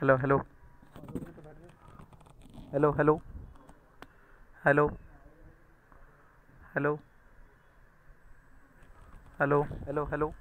Hello hello hello hello hello hello hello hello hello.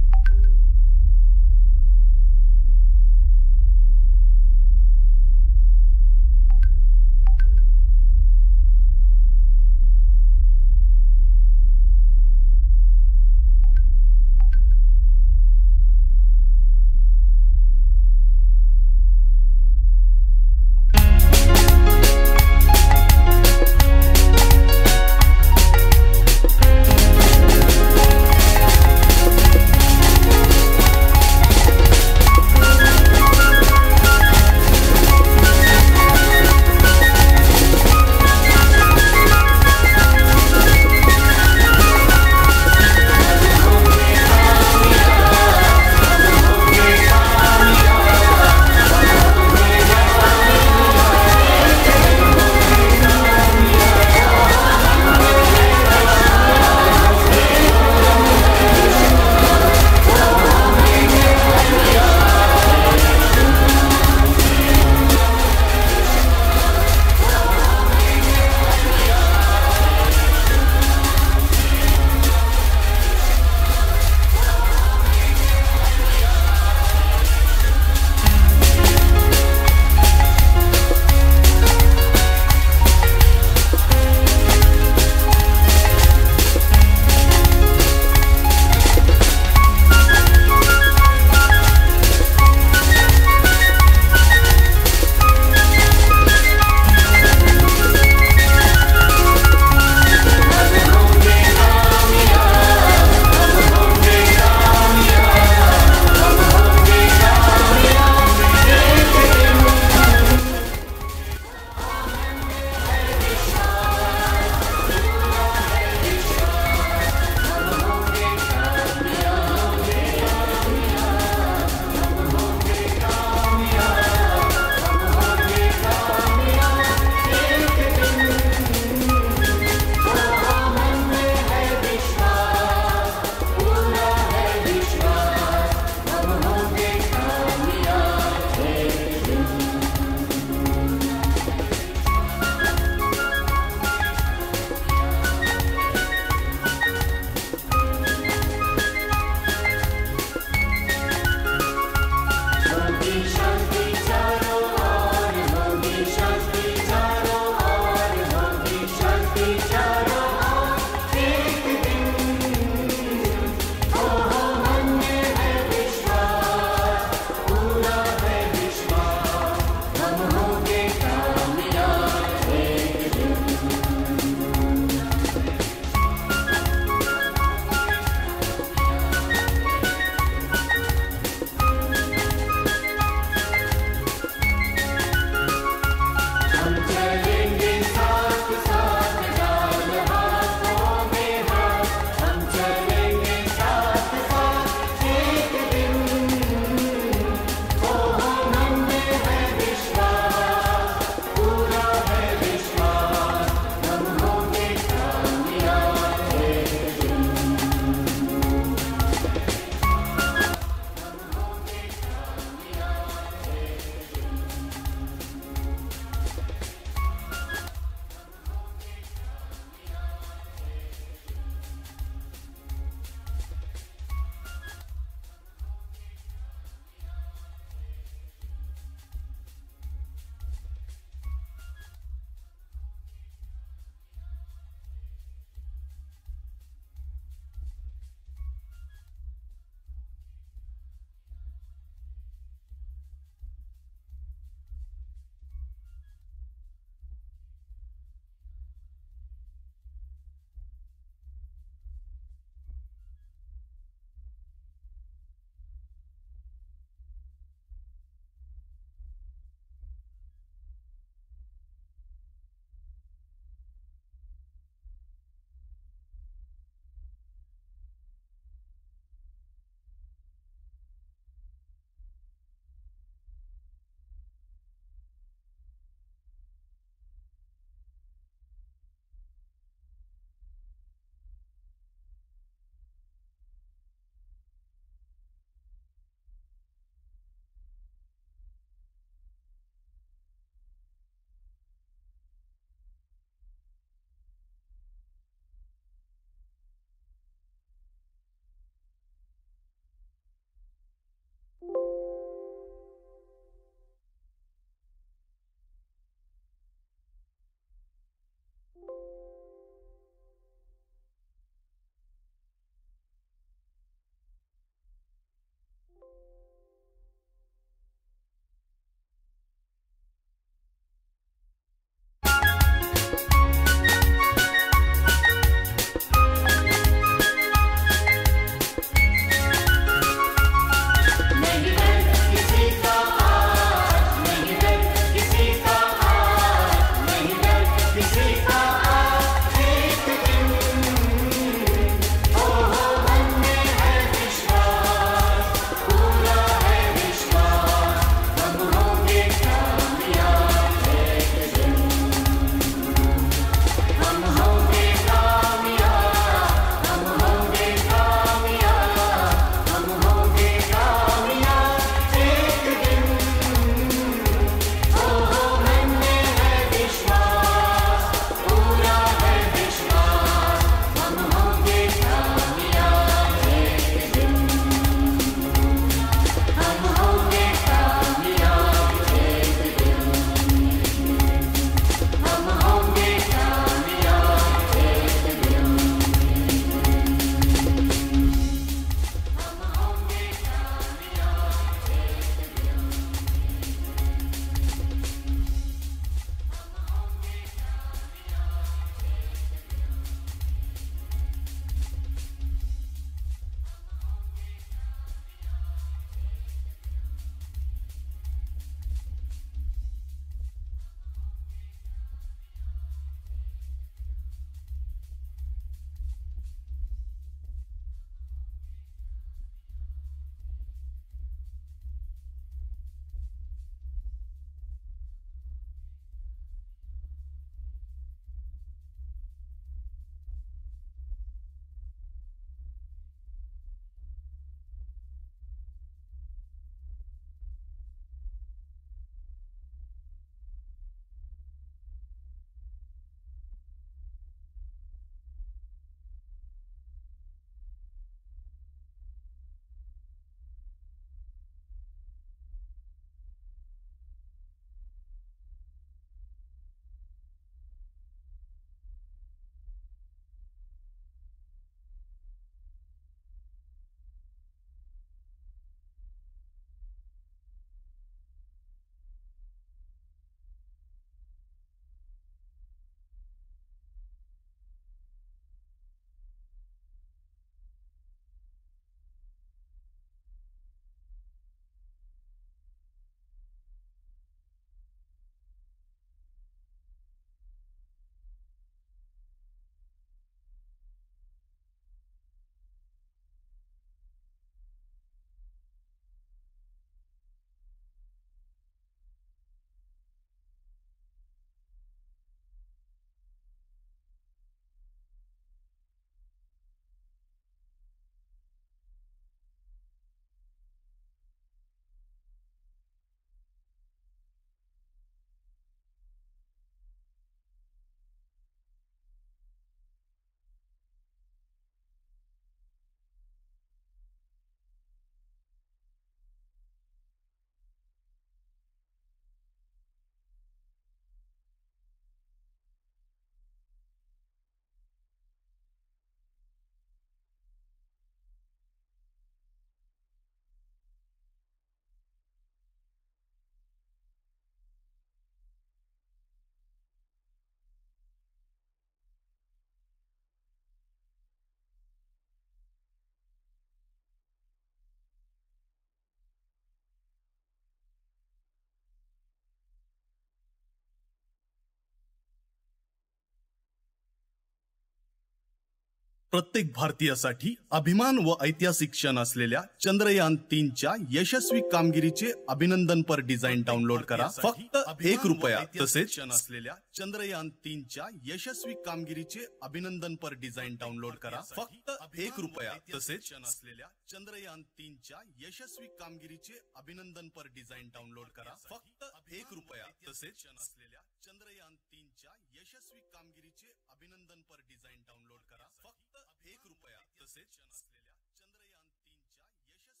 प्रत्येक भारतीयासाठी अभिमान व ऐतिहासिक क्षण असलेल्या चंद्रयान 3च्या यशस्वी कामगिरीचे अभिनंदनपर डिझाईन डाउनलोड करा फक्त ₹1 तसेच असलेल्या चंद्रयान 3च्या यशस्वी कामगिरीचे अभिनंदनपर डिझाईन डाउनलोड करा फक्त ₹1 तसेच असलेल्या चंद्रयान 3च्या यशस्वी कामगिरीचे अभिनंदनपर डिझाईन डाउनलोड करा फक्त ₹1 तसेच असलेल्या चंद्रयान 3च्या यशस्वी कामगिरीचे अभिनंदनपर डिझाईन डाउनलोड करा फक्त ₹1 तसेच असलेल्या चंद्रयान 3च्या यशस्वी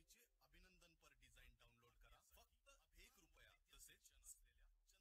कामगिरीचे अभिनंदनपर डिझाईन डाउनलोड करा फक्त ₹1 तसेच असलेल्या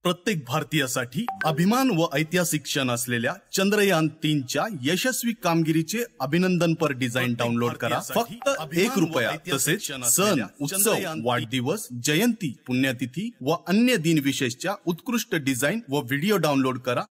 प्रत्येक भारतीयासाठी अभिमान व ऐतिहासिक क्षण असलेल्या चंद्रयान 3च्या यशस्वी कामगिरीचे अभिनंदनपर डिझाईन डाउनलोड करा फक्त ₹1 तसेच सण उत्सव वाढदिवस जयंती पुण्यतिथी व अन्य दिनविशेषच्या उत्कृष्ट डिझाईन व व्हिडिओ डाउनलोड करा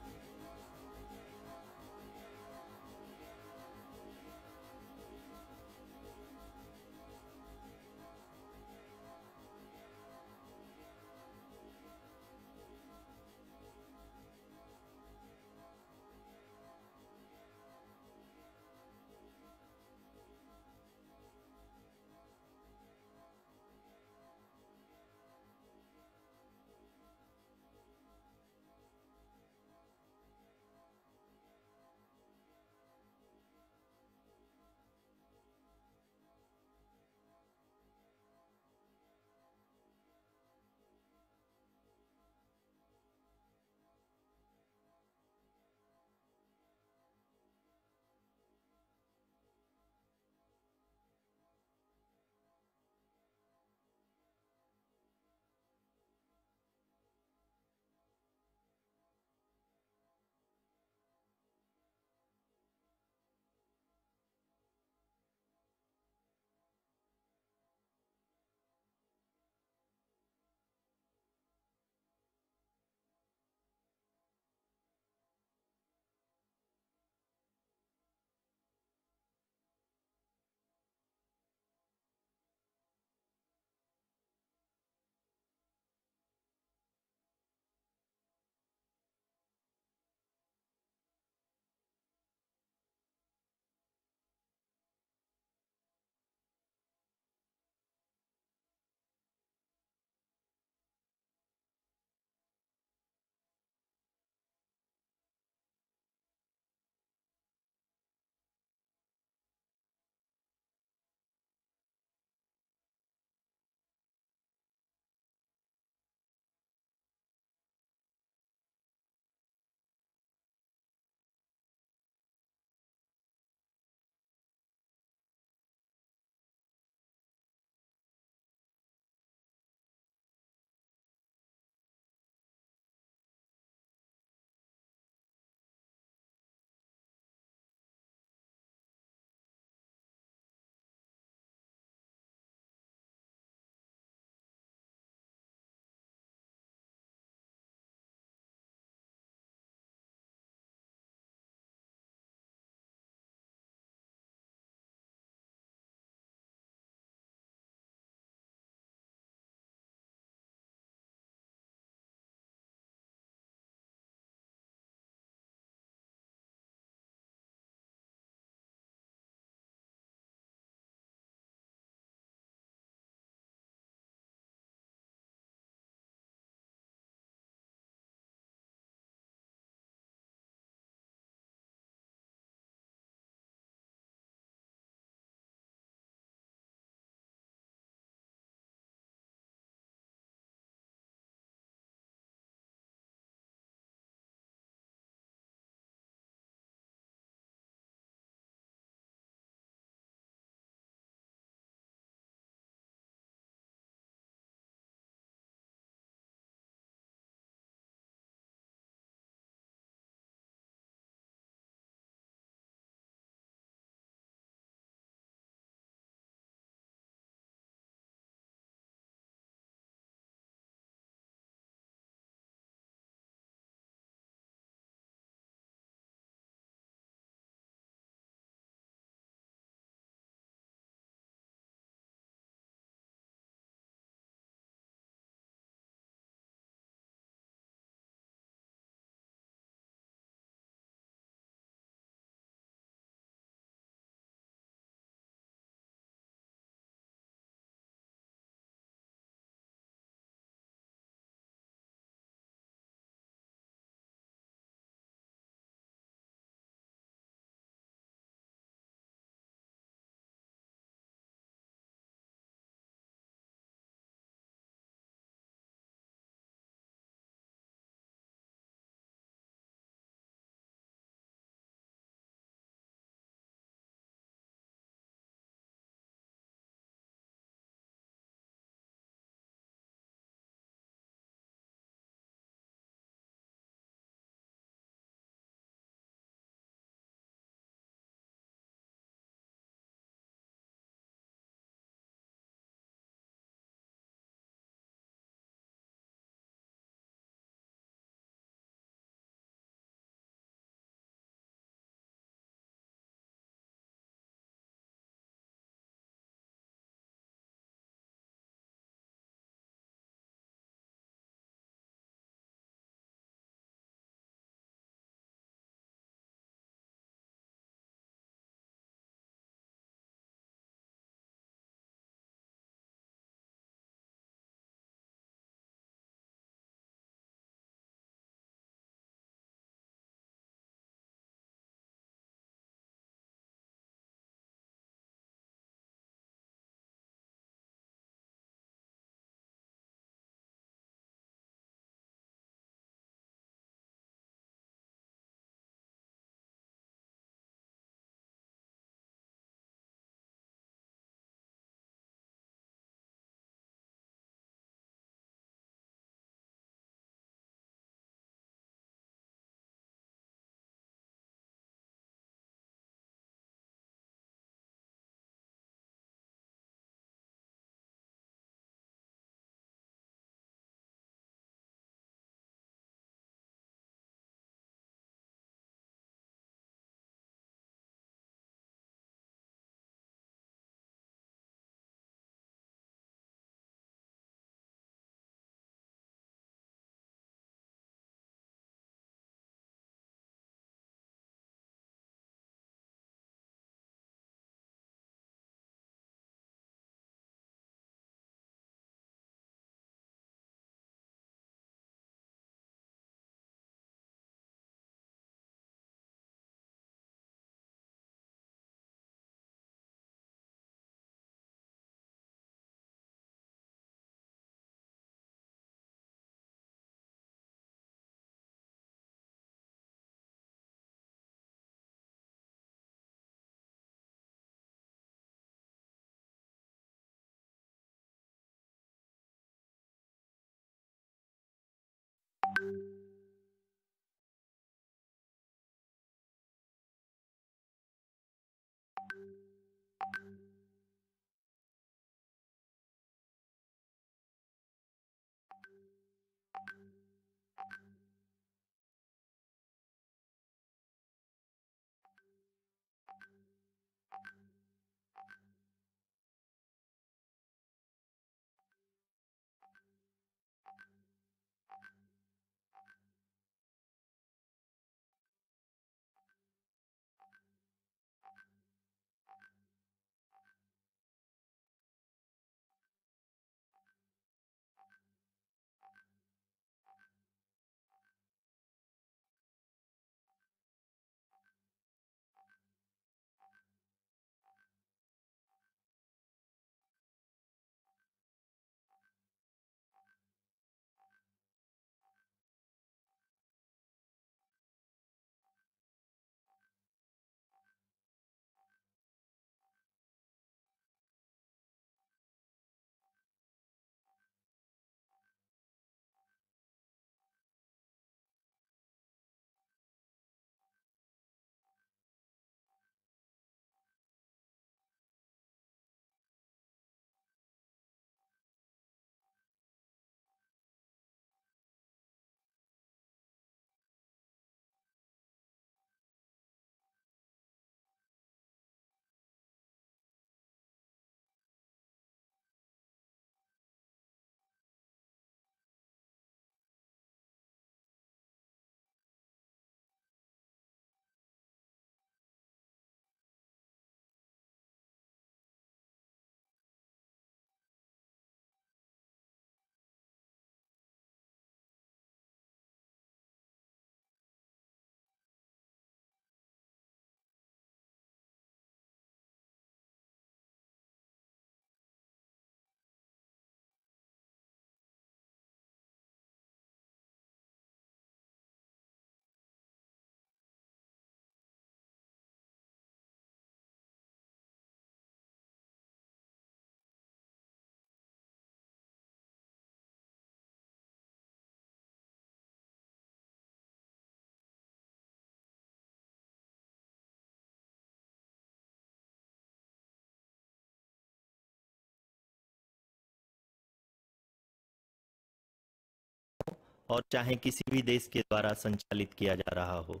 और चाहे किसी भी देश के द्वारा संचालित किया जा रहा हो।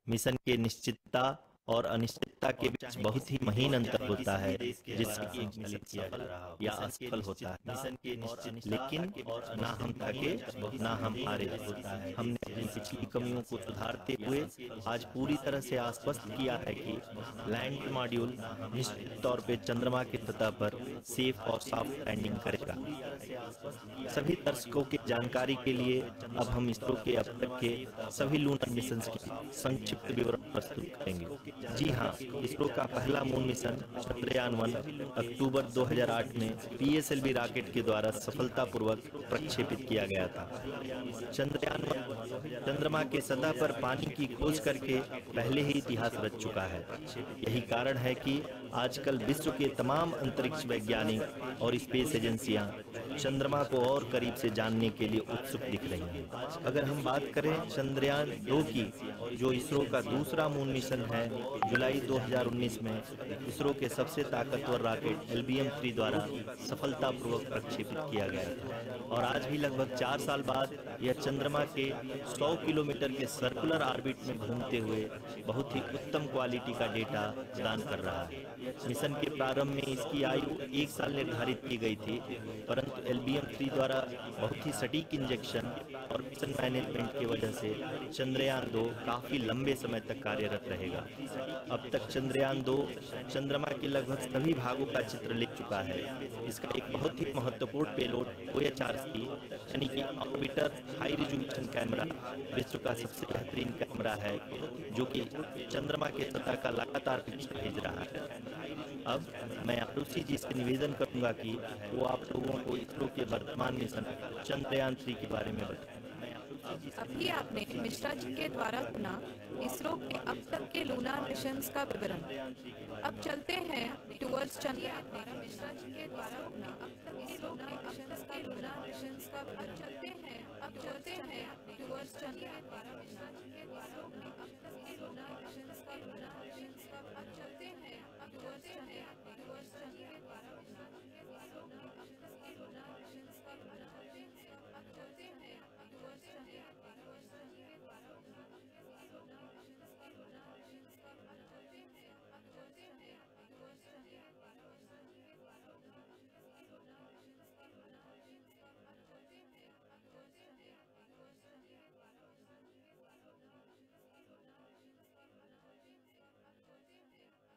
मिशन के निश्चितता और अनिश्चितता के बीच बहुत ही महीन अंतर होता है, जिससे संचालित किया जा रहा हो या असफल होता है। मिशन के निश्चित, लेकिन ना हम थके ना हम हारे होता है। हमने अपनी पिछली कमियों को सुधारते हुए आज पूरी तरह से आश्वस्त किया है कि लैंड मॉड्यूल निश्चित तौर पे चंद्रमा की सतह पर सेफ और सॉफ्ट लैंडिंग करेगा। सभी दर्शकों की जानकारी के लिए अब हम इसरो के अब तक के सभी लूनर मिशन की संक्षिप्त विवरण प्रस्तुत करेंगे। जी हाँ, इसरो का पहला मून मिशन चंद्रयान-1 अक्टूबर 2008 में पीएसएलवी रॉकेट के द्वारा सफलतापूर्वक प्रक्षेपित किया गया था। चंद्रयान-1 चंद्रमा के सतह पर पानी की खोज करके पहले ही इतिहास रच चुका है। यही कारण है कि आजकल विश्व के तमाम अंतरिक्ष वैज्ञानिक और स्पेस एजेंसियां चंद्रमा को और करीब से जानने के लिए उत्सुक दिख रही हैं। अगर हम बात करें चंद्रयान-2 की, जो इसरो का दूसरा मून मिशन है, जुलाई 2019 में इसरो के सबसे ताकतवर रॉकेट LBM-3 द्वारा सफलतापूर्वक प्रक्षेपित किया गया था और आज भी लगभग 4 साल बाद यह चंद्रमा के 100 किलोमीटर के सर्कुलर ऑर्बिट में घूमते हुए बहुत ही उत्तम क्वालिटी का डेटा प्रदान कर रहा है। मिशन के प्रारंभ में इसकी आयु 1 साल निर्धारित की गई थी, परंतु LBM-3 द्वारा बहुत ही सटीक इंजेक्शन और मिशन मैनेजमेंट की वजह से चंद्रयान-2 काफी लंबे समय तक कार्यरत रहेगा। अब तक चंद्रयान-2 चंद्रमा के लगभग सभी भागों का चित्र ले चुका है। इसका एक बहुत ही महत्वपूर्ण पेलोड OHRC यानी कि ऑर्बिटर हाई रिजोल्यूशन कैमरा विश्व का सबसे बेहतरीन कैमरा है, जो कि चंद्रमा के सतह का लगातार पिक्चर भेज रहा है। अब मैं आरुषि जी से निवेदन करूंगा कि वो आप लोगों को इसरो के वर्तमान मिशन चंद्रयान-3 के बारे में बताएं। अभी आपने मिश्रा जी के द्वारा सुना इसरो के अब तक के लूनार मिशंस का विवरण। अब चलते हैं टुवर्ड्स चंद्रयान। मिश्रा जी के द्वारा सुना अब तक इसरो के अब तक के लूनार मिशंस का विवरण। अब चलते हैं टुवर्ड्स चंद्रयान। मिश्रा जी के द्वारा सुना अब तक के लूनार मिशंस का विवरण। अब चलते हैं टुवर्ड्स चंद्रयान। टुवर्ड्स चंद्रयान के द्वारा मिश्रा जी के द्वारा सुना अब तक के लूनार मिशंस का विवरण। अब चलते हैं टुवर्ड्स चंद्रयान। टुवर्ड्स चंद्रयान के द्वारा मिश्रा जी के द्वारा लूनार मिशंस का लूनार मिशंस का अब चलते हैं टुवर्ड्स चंद्रयान। टुवर्ड्स चंद्रयान के द्वारा मिश्रा जी के द्वारा लूनार मिशंस का लूनार मिशंस का लूनार मिशंस का अब चलते हैं टुवर्ड्स चंद्रयान। टुवर्ड्स चंद्रयान के द्वारा मिश्रा जी के द्वारा लूनार मिशंस का लूनार मिशंस का लूनार मिशंस का अब चलते हैं टुवर्ड्स चंद्रयान।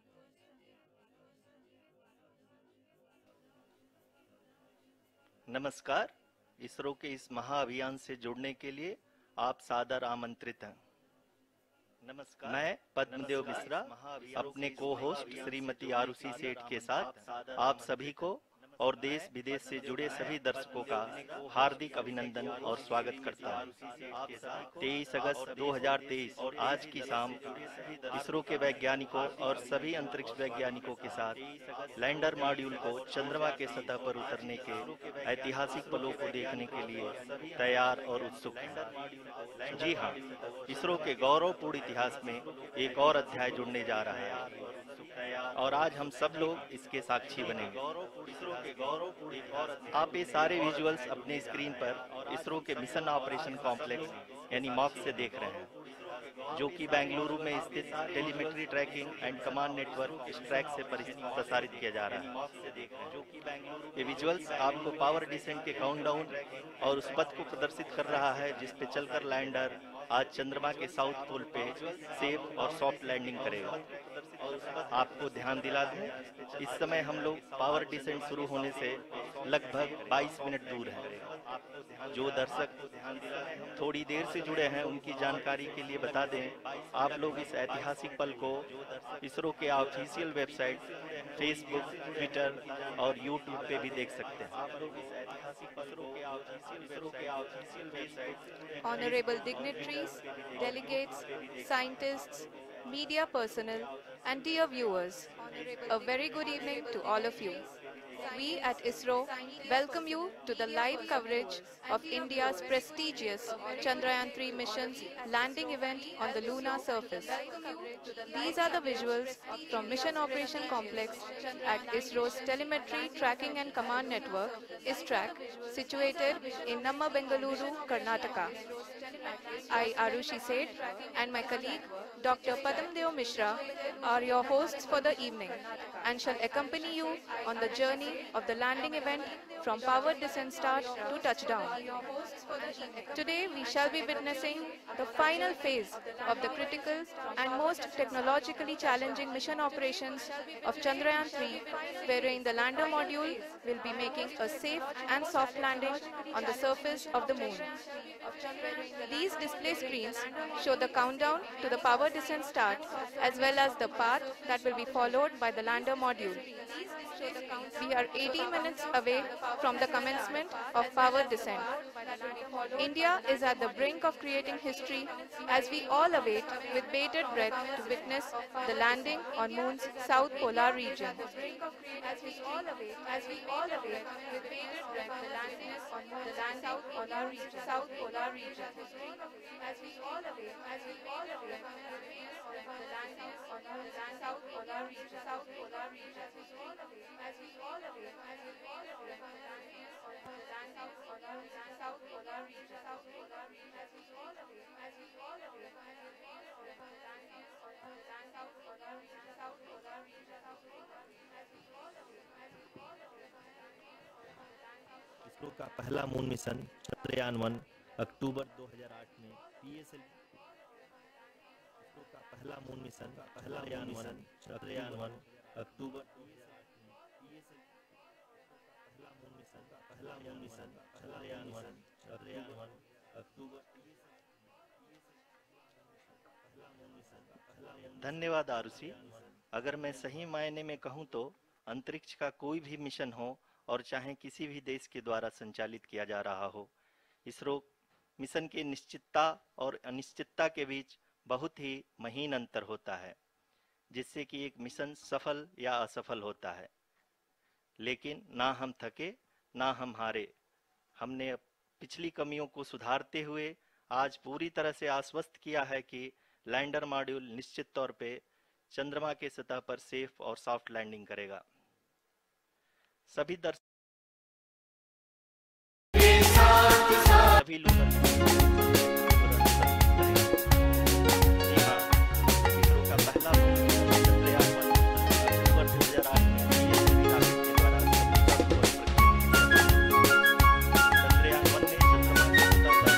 टुवर्ड्स चंद्रयान के द्वारा मिश्रा जी के द्वारा लूनार मिशंस का लूनार मिशंस का। नमस्कार, इसरो के इस महाअभियान से जुड़ने के लिए आप सादर आमंत्रित हैं। नमस्कार, मैं पद्मदेव मिश्रा अपने को होस्ट श्रीमती आरुषि सेठ के साथ आप सभी को और देश विदेश से जुड़े सभी दर्शकों का हार्दिक अभिनंदन और स्वागत करता हूँ। 23 अगस्त 2023 आज की शाम इसरो के वैज्ञानिकों और सभी अंतरिक्ष वैज्ञानिकों के साथ लैंडर मॉड्यूल को चंद्रमा के सतह पर उतरने के ऐतिहासिक पलों को देखने के लिए तैयार और उत्सुक हैं। जी हाँ, इसरो के गौरवपूर्ण इतिहास में एक और अध्याय जुड़ने जा रहा है और आज हम सब लोग इसके साक्षी बनेंगे। आप ये सारे विजुअल्स अपने स्क्रीन पर इसरो के मिशन ऑपरेशन कॉम्प्लेक्स यानी मॉक से देख रहे हैं, जो कि बेंगलुरु में स्थित telemetry tracking and command network इस ट्रैक से प्रसारित किया जा रहा है। ये विजुअल्स आपको पावर डिसेंट के काउंटडाउन और उस पथ को प्रदर्शित कर रहा है जिस पे चलकर लैंडर आज चंद्रमा के साउथ पोल पे सेफ और सॉफ्ट लैंडिंग करेगा। आपको ध्यान दिला दें, इस समय हम लोग पावर डिसेंट शुरू होने से लगभग 22 मिनट दूर हैं। जो दर्शक थोड़ी देर से जुड़े हैं उनकी जानकारी के लिए बता दें, आप लोग इस ऐतिहासिक पल को इसरो के ऑफिशियल वेबसाइट, फेसबुक, ट्विटर और यूट्यूब पे भी देख सकते हैं। Honorable dignitaries, delegates, scientists, media personnel, and dear viewers, a very good evening to all of you. We at ISRO welcome you to the live coverage of India's prestigious Chandrayan3 mission's landing event on the lunar surface. These are the visuals from Mission Operation Complex at ISRO's Telemetry Tracking and Command Network, ISTRAC, situated in Namma, Bengaluru, Karnataka. I, Arushi Seth, and my colleague, Dr. Padamdeo Mishra, are your hosts for the evening and shall accompany you on the journey of the landing event from powered descent start to touchdown. Today, we shall be witnessing the final phase of the critical and most technologically challenging mission operations of Chandrayan3, wherein the lander module will be making a safe and soft landing on the surface of the moon. These display screens show the countdown to the power descent start as well as the path that will be followed by the lander module. We are 18 minutes away from the commencement of power descent. India is at the brink of creating history as we all await with bated breath to witness the landing on Moon's south polar region. ISRO का पहला moon mission Chandrayaan one अक्टूबर 2008 में PSL ISRO का पहला moon mission Chandrayaan one अक्टूबर 2008 में PSL पहला moon mission Chandrayaan one अक्टूबर। धन्यवाद आरुषि। अगर मैं सही मायने में कहूं तो अंतरिक्ष का कोई भी मिशन हो और चाहे किसी भी देश के द्वारा संचालित किया जा रहा हो, इसरो मिशन के निश्चितता और अनिश्चितता के बीच बहुत ही महीन अंतर होता है, जिससे कि एक मिशन सफल या असफल होता है। लेकिन ना हम थके ना हम हारे। हमने पिछली कमियों को सुधारते हुए आज पूरी तरह से आश्वस्त किया है कि लैंडर मॉड्यूल निश्चित तौर पे चंद्रमा के सतह पर सेफ और सॉफ्ट लैंडिंग करेगा। सभी लूनर इसरो का पहला चंद्रयान-1 अक्टूबर 2008 में रॉकेट के द्वारा चंद्रयान-1 ने चंद्रमा की सतह पर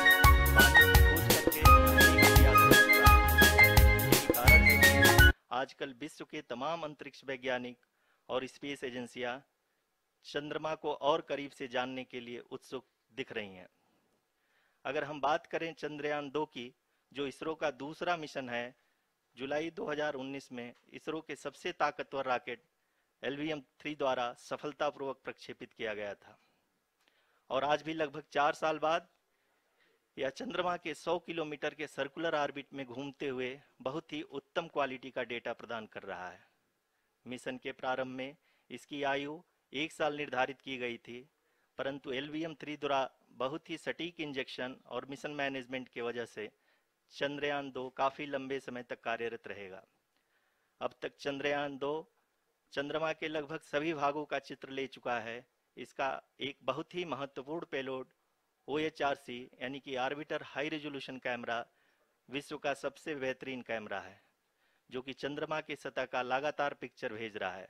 पानी की खोज करके यही कारण है कि आजकल विश्व के तमाम अंतरिक्ष वैज्ञानिक और स्पेस एजेंसियां चंद्रमा को और करीब से जानने के लिए उत्सुक दिख रही हैं। अगर हम बात करें चंद्रयान-2 की, जो इसरो का दूसरा मिशन है, जुलाई 2019 में इसरो के सबसे ताकतवर रॉकेट LVM-3 द्वारा सफलतापूर्वक प्रक्षेपित किया गया था और आज भी लगभग 4 साल बाद यह चंद्रमा के 100 किलोमीटर के सर्कुलर ऑर्बिट में घूमते हुए बहुत ही उत्तम क्वालिटी का डेटा प्रदान कर रहा है। मिशन के प्रारंभ में इसकी आयु 1 साल निर्धारित की गई थी, परंतु LVM-3 द्वारा बहुत ही सटीक इंजेक्शन और मिशन मैनेजमेंट की वजह से चंद्रयान-2 काफी लंबे समय तक कार्यरत रहेगा। अब तक चंद्रयान-2 चंद्रमा के लगभग सभी भागों का चित्र ले चुका है। इसका एक बहुत ही महत्वपूर्ण पेलोड OHRC यानी कि ऑर्बिटर हाई रेजोल्यूशन कैमरा विश्व का सबसे बेहतरीन कैमरा है, जो कि चंद्रमा के सतह का लगातार पिक्चर भेज रहा है।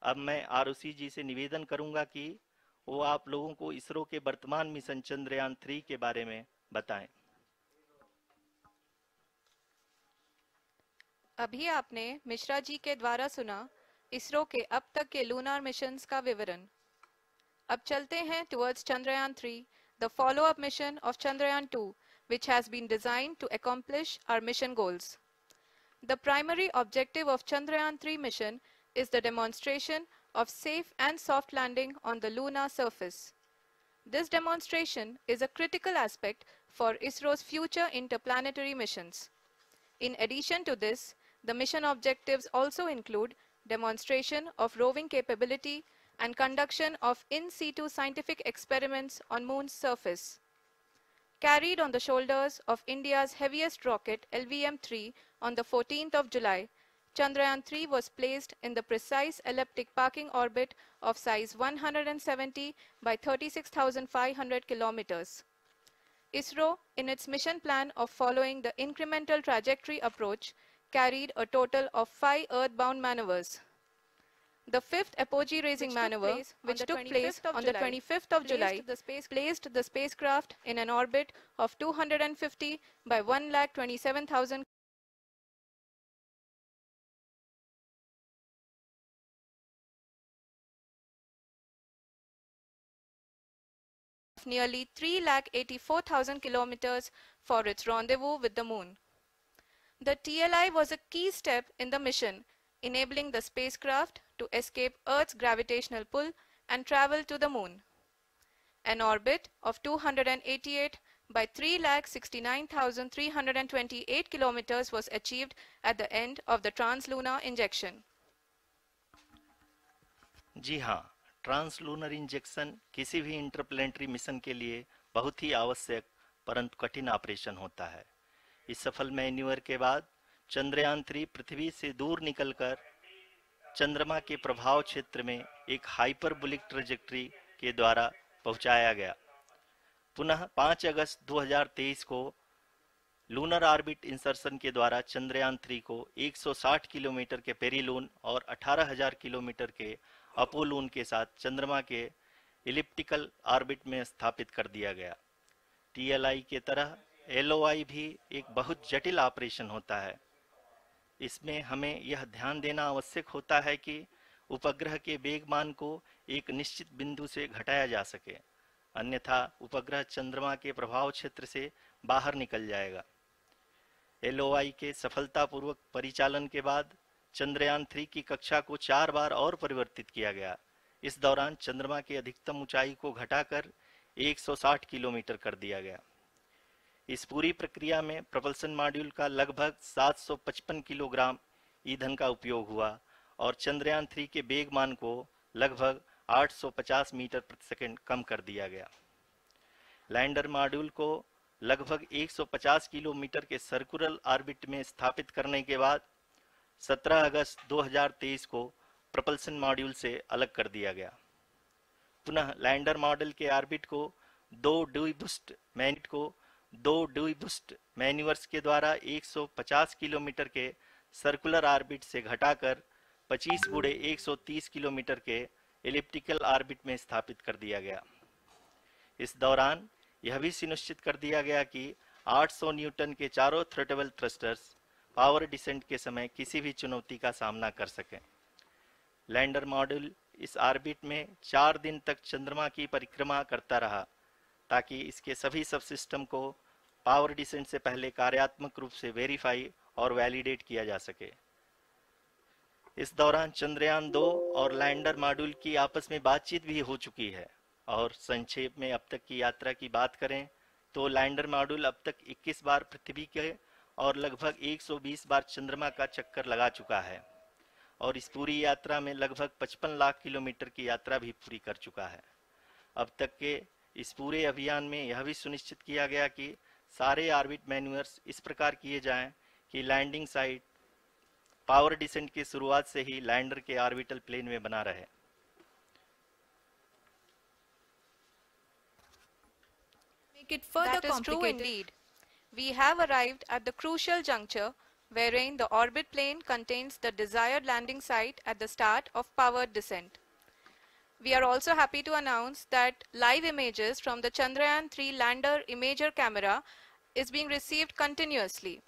अब मैं आरुषि जी से निवेदन करूंगा कि वो आप लोगों को इसरो के वर्तमान मिशन चंद्रयान-3 के बारे में बताएं। अभी आपने मिश्रा जी के द्वारा सुना इसरो के अब तक के लूनार मिशंस का विवरण। अब चलते हैं towards Chandrayan-3, the follow-up mission of Chandrayan-2, which has been designed to accomplish our mission goals. The primary objective of Chandrayan-3 mission is the demonstration of safe and soft landing on the lunar surface. This demonstration is a critical aspect for ISRO's future interplanetary missions. In addition to this, the mission objectives also include demonstration of roving capability and conduction of in situ scientific experiments on Moon's surface. Carried on the shoulders of India's heaviest rocket LVM-3 on the 14th of July, Chandrayan-3 was placed in the precise elliptic parking orbit of size 170 by 36,500 kilometers. ISRO, in its mission plan of following the incremental trajectory approach, carried a total of 5 earthbound maneuvers. The fifth apogee-raising maneuver, which took place on the 25th of July, placed the spacecraft in an orbit of 250 by 1,27,000 nearly 3,84,000 kilometers for its rendezvous with the Moon. The TLI was a key step in the mission, enabling the spacecraft to escape Earth's gravitational pull and travel to the Moon. An orbit of 288 by 3,69,328 kilometers was achieved at the end of the translunar injection. जी हाँ, translunar injection किसी भी interplanetary mission के लिए बहुत ही आवश्यक परंतु कठिन operation होता है। इस सफल मैन्यूवर के बाद चंद्रयान 3 पृथ्वी से दूर निकलकर चंद्रमा के प्रभाव क्षेत्र में एक हाइपरबोलिक ट्रेजेक्टरी के द्वारा पहुंचाया गया। पुनः 5 अगस्त 2023 को लूनर ऑर्बिट इंसर्शन के द्वारा चंद्रयान 3 को 160 किलोमीटर के पेरीलून और 18,000 किलोमीटर के अपोलून के साथ चंद्रमा के इलिप्टिकल ऑर्बिट में स्थापित कर दिया गया। टीएलआई के तरह एलओआई भी एक बहुत जटिल ऑपरेशन होता है। इसमें हमें यह ध्यान देना आवश्यक होता है कि उपग्रह के वेगमान को एक निश्चित बिंदु से घटाया जा सके, अन्यथा उपग्रह चंद्रमा के प्रभाव क्षेत्र से बाहर निकल जाएगा। एलओआई के सफलतापूर्वक परिचालन के बाद चंद्रयान 3 की कक्षा को 4 बार और परिवर्तित किया गया। इस दौरान चंद्रमा की अधिकतम ऊंचाई को घटाकर 160 किलोमीटर कर दिया गया। इस पूरी प्रक्रिया में प्रपल्सन मॉड्यूल का लगभग 755 किलोग्राम ईंधन का उपयोग हुआ और चंद्रयान 3 के वेगमान को लगभग 850 मीटर प्रति सेकंड कम कर दिया गया। लैंडर मॉड्यूल को लगभग 150 किलोमीटर के सर्कुलर ऑर्बिट में स्थापित करने के बाद 17 अगस्त 2023 को प्रपल्सन मॉड्यूल से अलग कर दिया गया। पुनः लैंडर मॉडल के ऑर्बिट को दो ड्यूई बूस्ट मैन्यूवर्स के द्वारा 150 किलोमीटर के सर्कुलर ऑर्बिट से घटाकर 25 गुणे 130 किलोमीटर के एलिप्टिकल ऑर्बिट में स्थापित कर दिया गया। इस दौरान यह भी सुनिश्चित कर दिया गया कि 800 न्यूटन के चारों थ्रोटेबल थ्रस्टर्स पावर डिसेंट के समय किसी भी चुनौती का सामना कर सकें। लैंडर मॉड्यूल इस ऑर्बिट में 4 दिन तक चंद्रमा की परिक्रमा करता रहा ताकि इसके सभी सब सिस्टम को पावर डिसेंट से पहले कार्यात्मक रूप से वेरीफाई और वैलिडेट किया जा सके। इस दौरान चंद्रयान 2 और लैंडर मॉड्यूल की आपस में बातचीत भी हो चुकी है। और संक्षेप में अब तक की यात्रा की बात करें तो लैंडर मॉड्यूल अब तक 21 बार पृथ्वी के और लगभग 120 बार चंद्रमा का चक्कर लगा चुका है और इस पूरी यात्रा में लगभग 55 लाख किलोमीटर की यात्रा भी पूरी कर चुका है। अब तक के इस पूरे अभियान में यह भी सुनिश्चित किया गया कि सारे ऑर्बिट मैन्यूवर्स इस प्रकार किए जाएं कि लैंडिंग साइट पावर डिसेंट की शुरुआत से ही लैंडर के ऑर्बिटल प्लेन में बना रहे। Make it further complicated. True indeed. We have arrived at the crucial juncture wherein the orbit plane contains the desired landing site at the start of powered descent. We are also happy to announce that live images from the Chandrayan-3 lander imager camera is being received continuously.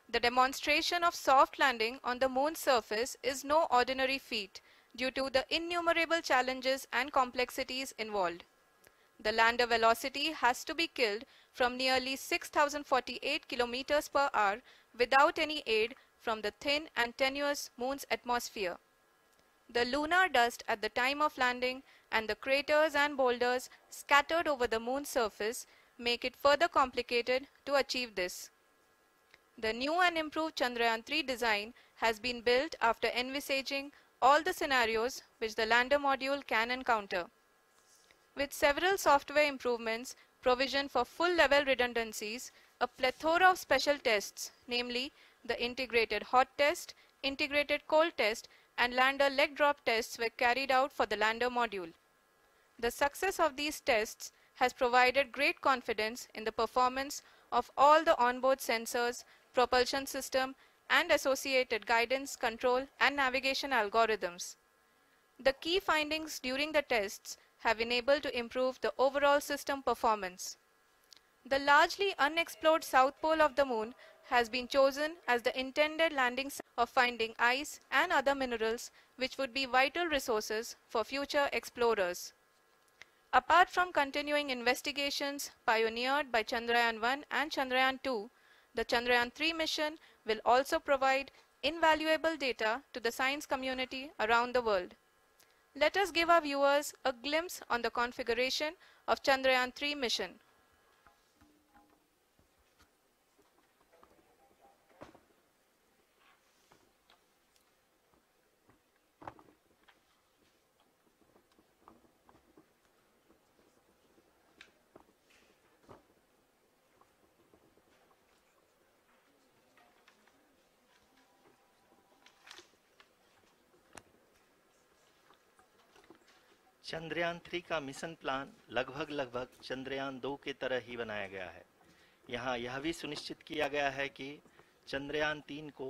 The demonstration of soft landing on the moon's surface is no ordinary feat due to the innumerable challenges and complexities involved. The lander velocity has to be killed from nearly 6,048 kilometers per hour without any aid from the thin and tenuous moon's atmosphere. The lunar dust at the time of landing and the craters and boulders scattered over the moon's surface make it further complicated to achieve this. The new and improved Chandrayan-3 design has been built after envisaging all the scenarios which the lander module can encounter. With several software improvements provision for full-level redundancies, a plethora of special tests, namely the integrated hot test, integrated cold test, and lander leg drop tests were carried out for the lander module. The success of these tests has provided great confidence in the performance of all the onboard sensors, propulsion system, and associated guidance, control, and navigation algorithms. The key findings during the tests have enabled to improve the overall system performance. The largely unexplored south pole of the moon has been chosen as the intended landing site of finding ice and other minerals which would be vital resources for future explorers. Apart from continuing investigations pioneered by Chandrayaan-1 and Chandrayaan-2, the Chandrayaan-3 mission will also provide invaluable data to the science community around the world. Let us give our viewers a glimpse on the configuration of Chandrayaan-3 mission. Chandrayaan 3 का mission plan लगभग चंद्रयान 2 के तरह ही बनाया गया है। यहाँ यह भी सुनिश्चित किया गया है कि चंद्रयान 3 को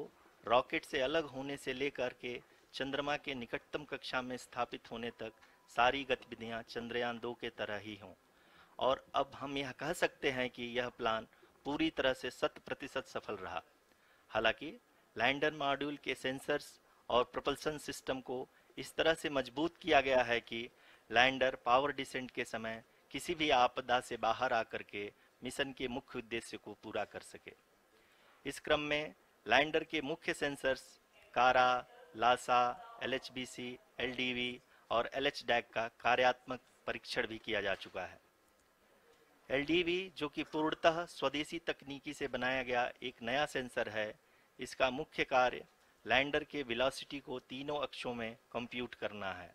रॉकेट से अलग होने से लेकर के चंद्रमा के निकटतम कक्षा में स्थापित होने तक सारी गतिविधियां चंद्रयान 2 के तरह ही हों। और अब हम यह कह सकते हैं कि यह प्लान पूरी तरह से 100% सफल रहा। हालांकि लैंडर मॉड्यूल के सेंसर्स और प्रोपल्शन सिस्टम को इस तरह से मजबूत किया गया है कि लैंडर पावर डिसेंट के समय किसी भी आपदा से बाहर आकर के मिशन के मुख्य उद्देश्य को पूरा कर सके। इस क्रम में लैंडर के मुख्य सेंसर्स कारा, लासा, एलएचबीसी, एलडीवी और एलएचडैक का कार्यात्मक परीक्षण भी किया जा चुका है। एलडीवी, जो कि पूर्णतः स्वदेशी तकनीकी से बनाया गया एक नया सेंसर है, इसका मुख्य कार्य लैंडर के वेलोसिटी को तीनों अक्षों में कंप्यूट करना है।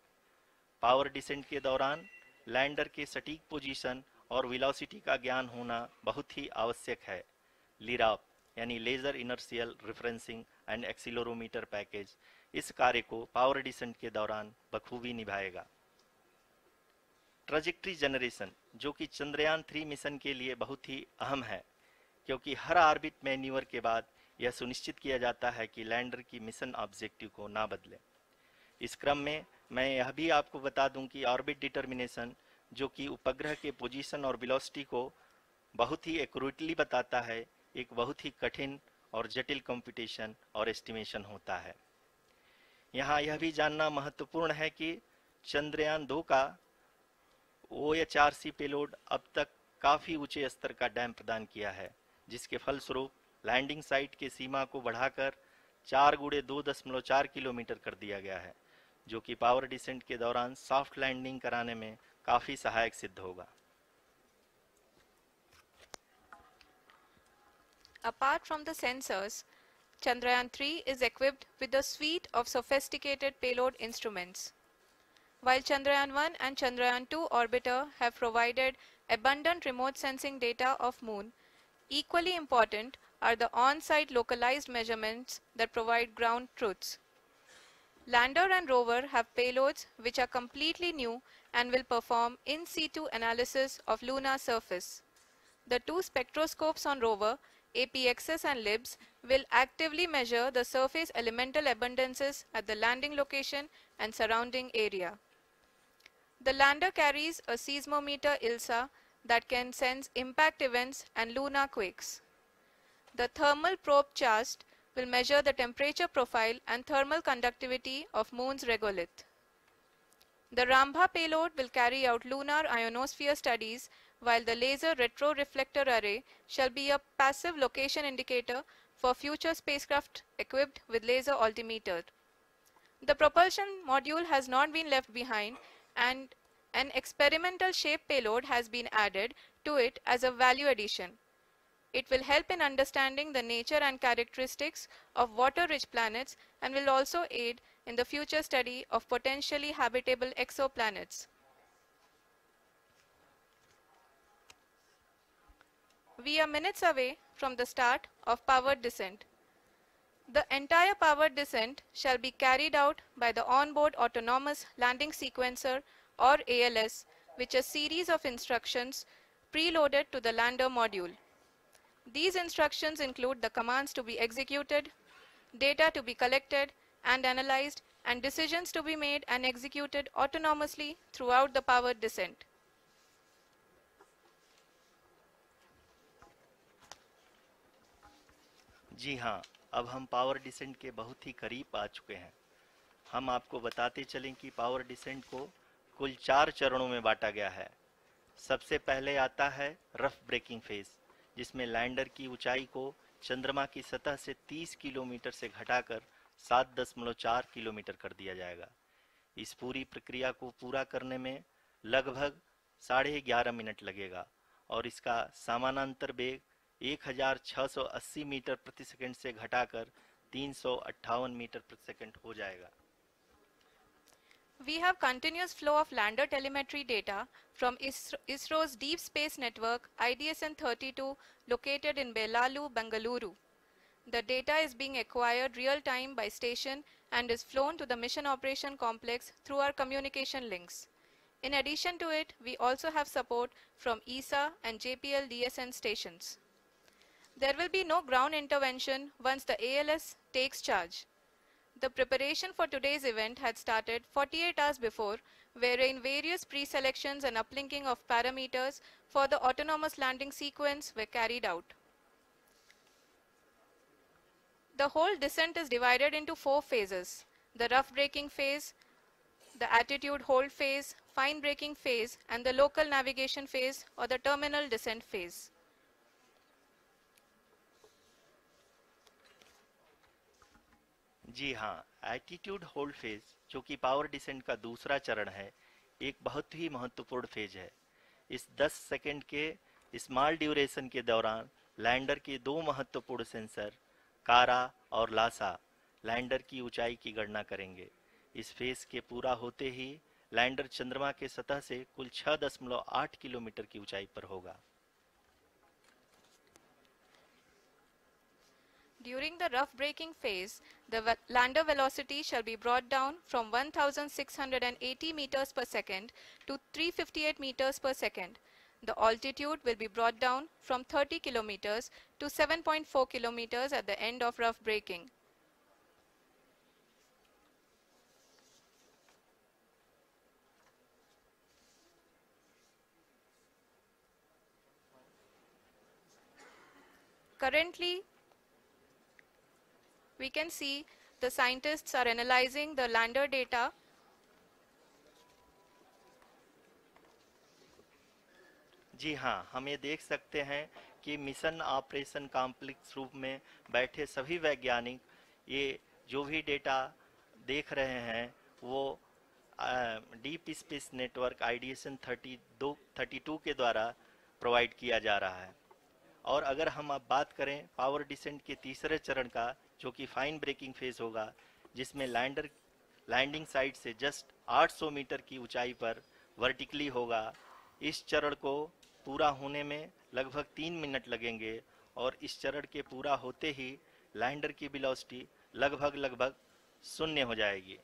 पावर डिसेंट के दौरान लैंडर के सटीक पोजीशन और वेलोसिटी का ज्ञान होना बहुत ही आवश्यक है। लिराप यानी laser inertial referencing and accelerometer package इस कार्य को पावर डिसेंट के दौरान बखूबी निभाएगा। ट्रैजेक्टरी जनरेशन, जो कि चंद्रयान 3 मिशन के लिए बहुत ही अहम है, क्योंकि हर ऑर्बिट मैन्यूवर के बाद यह सुनिश्चित किया जाता है कि लैंडर की मिशन ऑब्जेक्टिव को ना बदले। इस क्रम में मैं यह भी आपको बता दूं कि ऑर्बिट डिटर्मिनेशन, जो कि उपग्रह के पोजीशन और वेलोसिटी को बहुत ही एक्यूरेटली बताता है, एक बहुत ही कठिन और जटिल कंप्यूटेशन और एस्टिमेशन होता है। यहाँ यह भी जानना महत्वपूर्ण है कि चंद्रयान 2 का OHRC पेलोड अब तक काफ़ी ऊंचे स्तर का डैम प्रदान किया है, जिसके फलस्वरूप लैंडिंग साइट के सीमा को बढ़ाकर 4 × 2.4 किलोमीटर कर दिया गया है, जो कि पावर डिसेंट के दौरान सॉफ्ट लैंडिंग कराने में काफ़ी सहायक सिद्ध होगा। Apart from the sensors, Chandrayaan-3 is equipped with a suite of sophisticated payload instruments. While Chandrayaan-1 and Chandrayaan-2 orbiter have provided abundant remote sensing data of Moon, equally important are the on-site localized measurements that provide ground truths. Lander and rover have payloads which are completely new and will perform in situ analysis of lunar surface. The two spectroscopes on rover, APXS and LIBS, will actively measure the surface elemental abundances at the landing location and surrounding area. The lander carries a seismometer ILSA that can sense impact events and lunar quakes. The thermal probe CHAST will measure the temperature profile and thermal conductivity of Moon's regolith. The Rambha payload will carry out lunar ionosphere studies, while the laser retroreflector array shall be a passive location indicator for future spacecraft equipped with laser altimeter. The propulsion module has not been left behind, and an experimental shape payload has been added to it as a value addition. It will help in understanding the nature and characteristics of water-rich planets and will also aid in the future study of potentially habitable exoplanets. We are minutes away from the start of powered descent. The entire powered descent shall be carried out by the onboard autonomous landing sequencer or ALS, which is a series of instructions preloaded to the lander module. These instructions include the commands to be executed, data to be collected and analyzed, and decisions to be made and executed autonomously throughout the powered descent. जी हाँ, अब हम power descent के बहुत ही करीब आ चुके हैं। हम आपको बताते चलें कि पावर डिसेंट को कुल 4 चरणों में बांटा गया है। सबसे पहले आता है रफ ब्रेकिंग फेज, जिसमें लैंडर की ऊंचाई को चंद्रमा की सतह से 30 किलोमीटर से घटाकर 7.4 किलोमीटर कर दिया जाएगा। इस पूरी प्रक्रिया को पूरा करने में लगभग 11.5 मिनट लगेगा और इसका समानांतर वेग 1680 मीटर प्रति सेकंड से घटाकर 358 मीटर प्रति सेकंड हो जाएगा। We have continuous flow of lander telemetry data from ISRO's Deep Space Network IDSN-32 located in Belalu, Bengaluru. The data is being acquired real-time by station and is flown to the Mission Operation Complex through our communication links. In addition to it, we also have support from ESA and JPL DSN stations. There will be no ground intervention once the ALS takes charge. The preparation for today's event had started 48 hours before, wherein various pre-selections and uplinking of parameters for the autonomous landing sequence were carried out. The whole descent is divided into 4 phases: the rough braking phase, the attitude hold phase, fine braking phase, and the local navigation phase or the terminal descent phase. जी हाँ, attitude hold phase, जो कि power descent का दूसरा चरण है, एक बहुत ही महत्वपूर्ण फेज है। इस 10 सेकंड के स्मॉल ड्यूरेशन के दौरान लैंडर के 2 महत्वपूर्ण सेंसर कारा और लासा लैंडर की ऊंचाई की गणना करेंगे। इस फेज के पूरा होते ही लैंडर चंद्रमा के सतह से कुल 6.8 किलोमीटर की ऊंचाई पर होगा। During the rough braking phase, the lander velocity shall be brought down from 1680 meters per second to 358 meters per second. The altitude will be brought down from 30 kilometers to 7.4 kilometers at the end of rough braking. Currently, we can see the scientists are analyzing the lander data. जी हाँ, हम ये देख सकते हैं कि mission operation complex रूप में बैठे सभी वैज्ञानिक ये जो भी डेटा देख रहे हैं वो डीप स्पेस नेटवर्क IDSN 32 के द्वारा प्रोवाइड किया जा रहा है। और अगर हम अब बात करें पावर डिसेंट के तीसरे चरण का, जो कि फाइन ब्रेकिंग फेज होगा, जिसमें लैंडर लैंडिंग साइट से जस्ट 800 मीटर की ऊंचाई पर वर्टिकली होगा। इस चरण को पूरा होने में लगभग 3 मिनट लगेंगे और इस चरण के पूरा होते ही लैंडर की वेलोसिटी लगभग 0 हो जाएगी।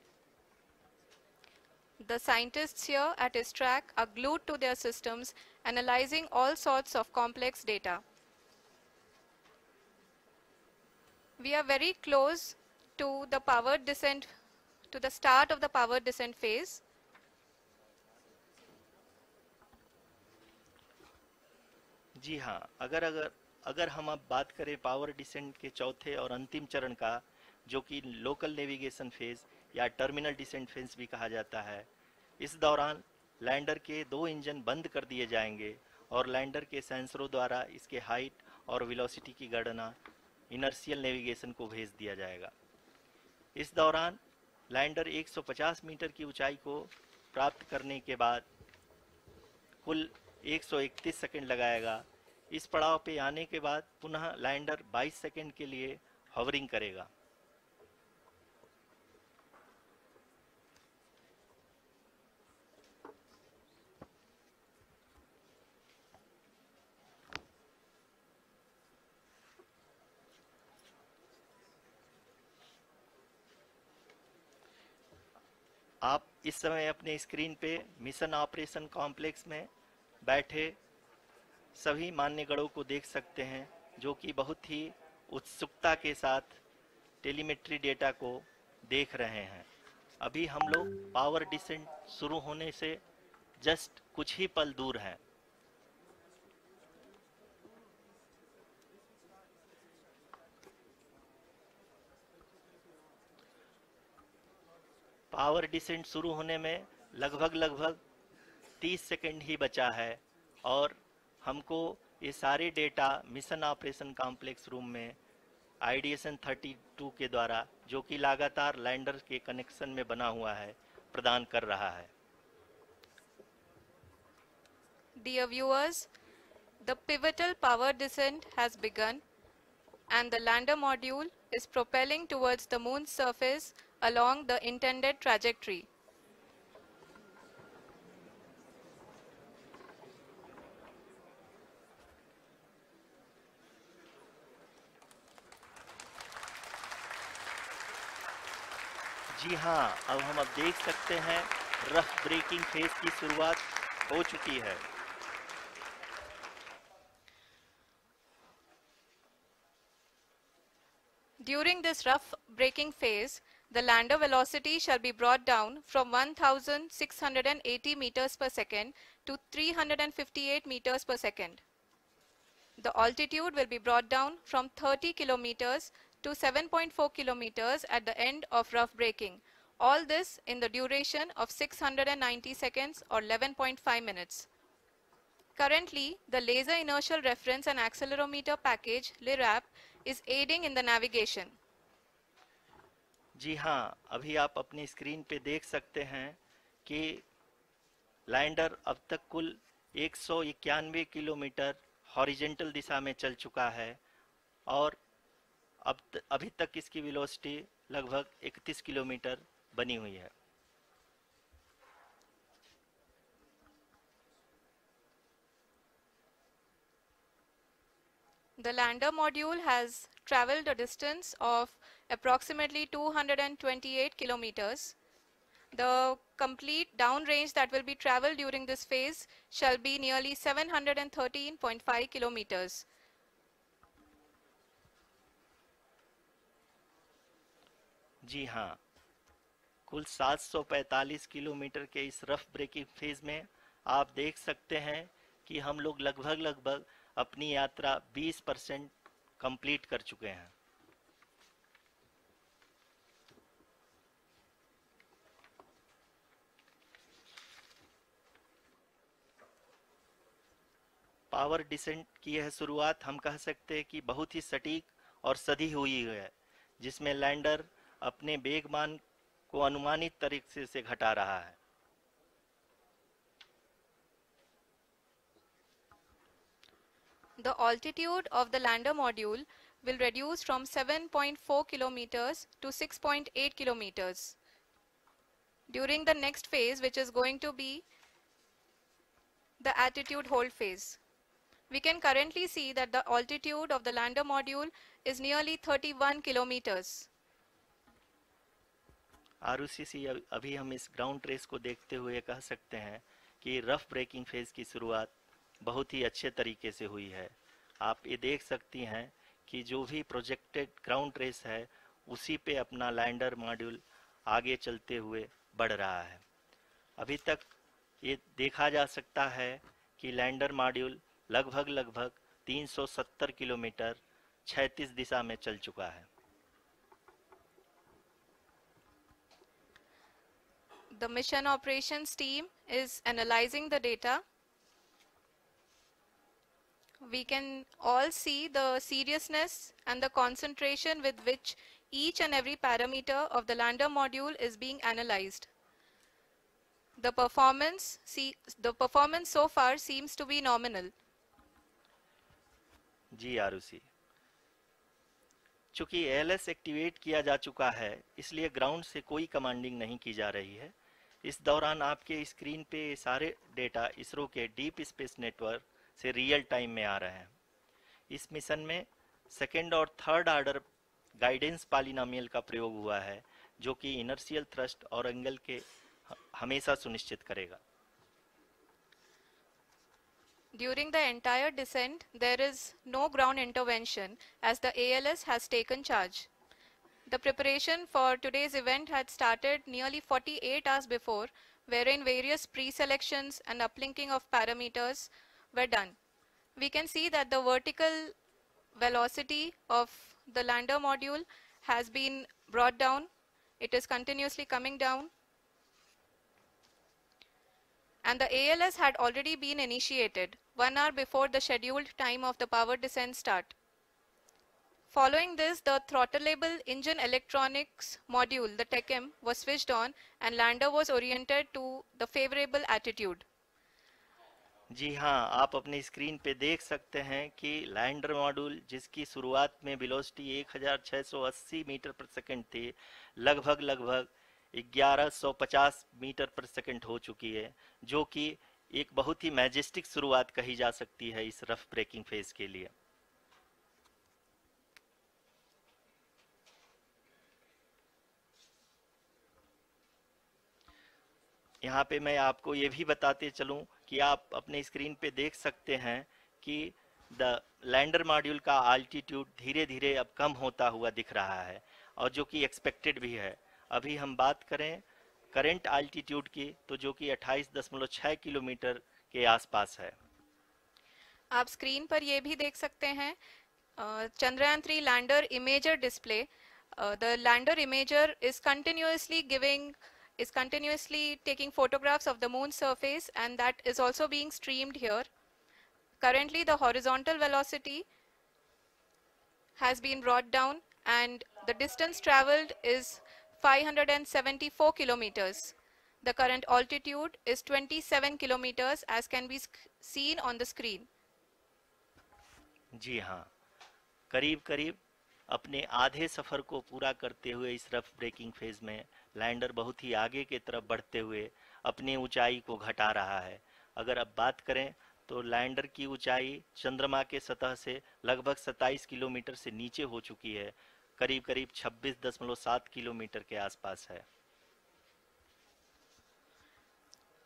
The scientists here at his track are glued to their systems, analyzing all sorts of complex data. We are very close to the powered descent, to the start of the powered descent phase. जी हाँ, अगर हम अब बात करें power descent के चौथे और अंतिम चरण का, जो कि लोकल नेविगेशन फेज या टर्मिनल डिसेंट फेज भी कहा जाता है, इस दौरान लैंडर के 2 इंजन बंद कर दिए जाएंगे और लैंडर के सेंसरों द्वारा इसके हाइट और वेलोसिटी की गणना इनर्शियल नेविगेशन को भेज दिया जाएगा। इस दौरान लैंडर 150 मीटर की ऊंचाई को प्राप्त करने के बाद कुल 131 सेकंड लगाएगा। इस पड़ाव पे आने के बाद पुनः लैंडर 22 सेकंड के लिए हॉवरिंग करेगा। आप इस समय अपने स्क्रीन पे मिशन ऑपरेशन कॉम्प्लेक्स में बैठे सभी मान्यगणों को देख सकते हैं, जो कि बहुत ही उत्सुकता के साथ टेलीमेट्री डेटा को देख रहे हैं। अभी हम लोग पावर डिसेंट शुरू होने से जस्ट कुछ ही पल दूर हैं। पावर डिसेंट शुरू होने में लगभग 30 सेकंड ही बचा है और हमको ये सारे data mission operation complex room में आईडीएसएन 32 के द्वारा, जो कि लगातार लैंडर के कनेक्शन में बना हुआ है, प्रदान कर रहा है। Dear viewers, the pivotal power descent has begun and the lander module is propelling towards the moon's surface along the intended trajectory. जी हाँ, अब देख सकते हैं रफ ब्रेकिंग फेज की शुरुआत हो चुकी है। During this rough braking phase, the lander velocity shall be brought down from 1680 meters per second to 358 meters per second. The altitude will be brought down from 30 kilometers to 7.4 kilometers at the end of rough braking. All this in the duration of 690 seconds or 11.5 minutes. Currently, the Laser Inertial Reference and Accelerometer package (LIRAP) is aiding in the navigation. जी हाँ, अभी आप अपनी screen पे देख सकते हैं कि lander अब तक कुल 191 किलोमीटर हॉरिजेंटल दिशा में चल चुका है और अभी तक इसकी वेलोसिटी लगभग 31 किलोमीटर बनी हुई है। The lander module has traveled a distance of approximately 228 kilometers. The complete downrange that will be traveled during this phase shall be nearly 713.5 kilometers. जी हाँ, कुल 745 किलोमीटर के इस रफ ब्रेकिंग फेज में आप देख सकते हैं कि हम लोग लगभग अपनी यात्रा 20% कंप्लीट कर चुके हैं। पावर डिसेंट की यह शुरुआत हम कह सकते हैं कि बहुत ही सटीक और सधी हुई है, जिसमें लैंडर अपने वेगमान को अनुमानित तरीके से घटा रहा है। The altitude of the lander module will reduce from 7.4 kilometers to 6.8 kilometers. During the next phase, which is going to be the attitude hold phase. We can currently see that the altitude of the lander module is nearly 31 kilometers. आरयूसीसी अभी हम इस ground trace को देखते हुए कह सकते हैं कि रफ ब्रेकिंग फेज की शुरुआत बहुत ही अच्छे तरीके से हुई है। आप ये देख सकती हैं कि जो भी प्रोजेक्टेड ग्राउंड ट्रेस है उसी पे अपना लैंडर मॉड्यूल आगे चलते हुए बढ़ रहा है। अभी तक ये देखा जा सकता है कि लैंडर मॉड्यूल लगभग 370 किलोमीटर क्षैतिज दिशा में चल चुका है। The mission operations team is analyzing the data. We can all see the seriousness and the concentration with which each and every parameter of the lander module is being analyzed. The performance so far seems to be nominal. जी आरुषि, चूंकि ALS activate किया जा चुका है, इसलिए ground से कोई commanding नहीं की जा रही है। इस दौरान आपके स्क्रीन पे सारे डेटा इसरो के डीप स्पेस नेटवर्क से रियल टाइम में आ रहे हैं। इस मिशन में सेकेंड और थर्ड ऑर्डर गाइडेंस पॉलिनोमियल का प्रयोग हुआ है, जो कि इनर्शियल थ्रस्ट और एंगल के हमेशा सुनिश्चित करेगा। During the entire descent, there is no ground intervention as the ALS has taken charge. The preparation for today's event had started nearly 48 hours before, wherein various pre-selections and uplinking of parameters were done. We can see that the vertical velocity of the lander module has been brought down. It is continuously coming down. And the ALS had already been initiated 1 hour before the scheduled time of the power descent start. Following this, the throttleable engine electronics module, the TECM, was switched on and lander was oriented to the favorable attitude. जी हाँ, आप अपनी screen पे देख सकते हैं कि lander module जिसकी शुरुआत में वेलोसिटी 1680 मीटर पर सेकंड थी, लगभग 1150 मीटर पर सेकंड हो चुकी है, जो कि एक बहुत ही मैजेस्टिक शुरुआत कही जा सकती है इस रफ ब्रेकिंग फेज के लिए। यहाँ पे मैं आपको ये भी बताते चलूं कि आप अपने स्क्रीन पे देख सकते हैं कि द लैंडर मॉड्यूल का आल्टीट्यूड धीरे धीरे अब कम होता हुआ दिख रहा है, और जो कि एक्सपेक्टेड भी है। अभी हम बात करें करंट आल्टीट्यूड की, तो जो कि 28.6 किलोमीटर के आसपास है। आप स्क्रीन पर ये भी देख सकते हैं Chandrayaan 3 lander imager display. The lander imager is continuously taking photographs of the moon's surface, and that is also being streamed here. Currently the horizontal velocity has been brought down and the distance traveled is 574 kilometers. The current altitude is 27 kilometers as can be seen on the screen. जी हाँ, करीब अपने आधे सफर को पूरा करते हुए इस rough breaking phase में लैंडर बहुत ही आगे की तरफ बढ़ते हुए अपनी ऊंचाई को घटा रहा है। अगर अब बात करें तो लैंडर की ऊंचाई चंद्रमा के सतह से लगभग 27 किलोमीटर से नीचे हो चुकी है, करीब 26.7 किलोमीटर के आसपास है।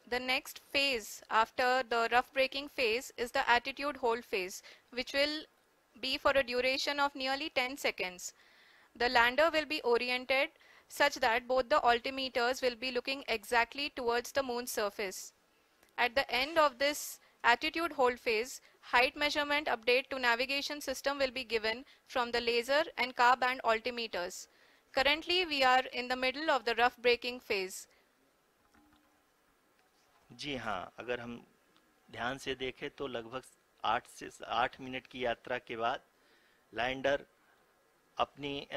The next phase after the rough braking phase is the attitude hold phase, which will be for a duration of nearly 10 seconds. The lander will be oriented such that both the altimeters will be looking exactly towards the moon's surface. At the end of this attitude hold phase, height measurement update to navigation system will be given from the laser and car band altimeters. Currently we are in the middle of the rough braking phase. जी हाँ, अगर हम ध्यान से देखें तो लगभग 8 minute की यात्रा के बाद लैंडर अपनी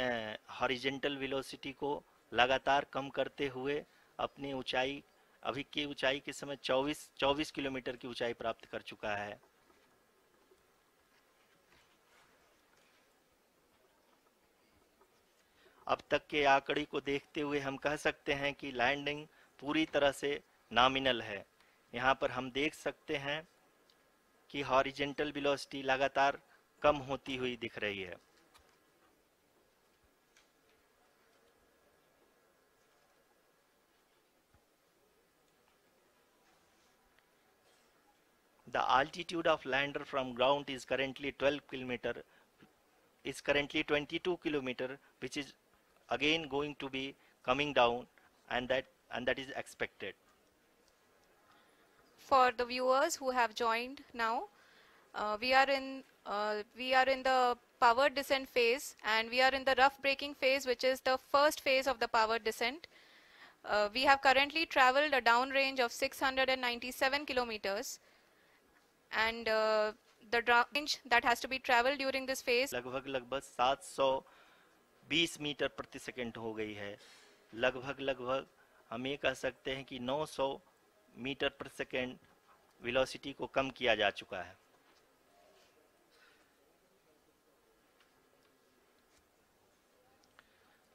हॉरिजेंटल वेलोसिटी को लगातार कम करते हुए अपनी ऊंचाई, अभी की ऊंचाई के समय 24 किलोमीटर की ऊंचाई प्राप्त कर चुका है। अब तक के आंकड़े को देखते हुए हम कह सकते हैं कि लैंडिंग पूरी तरह से नॉमिनल है। यहाँ पर हम देख सकते हैं कि हॉरिजेंटल वेलोसिटी लगातार कम होती हुई दिख रही है। The altitude of lander from ground is currently 22 kilometer, which is again going to be coming down, and that is expected. For the viewers who have joined now, we are in the power descent phase, and we are in the rough braking phase, which is the first phase of the power descent. We have currently traveled a downrange of 697 kilometers, and the range that has to be traveled during this phase लगभग 720 metre प्रति second हो गई है। लगभग हम ये कह सकते हैं कि 900 मीटर पर सेकंड वेलोसिटी को कम किया जा चुका है।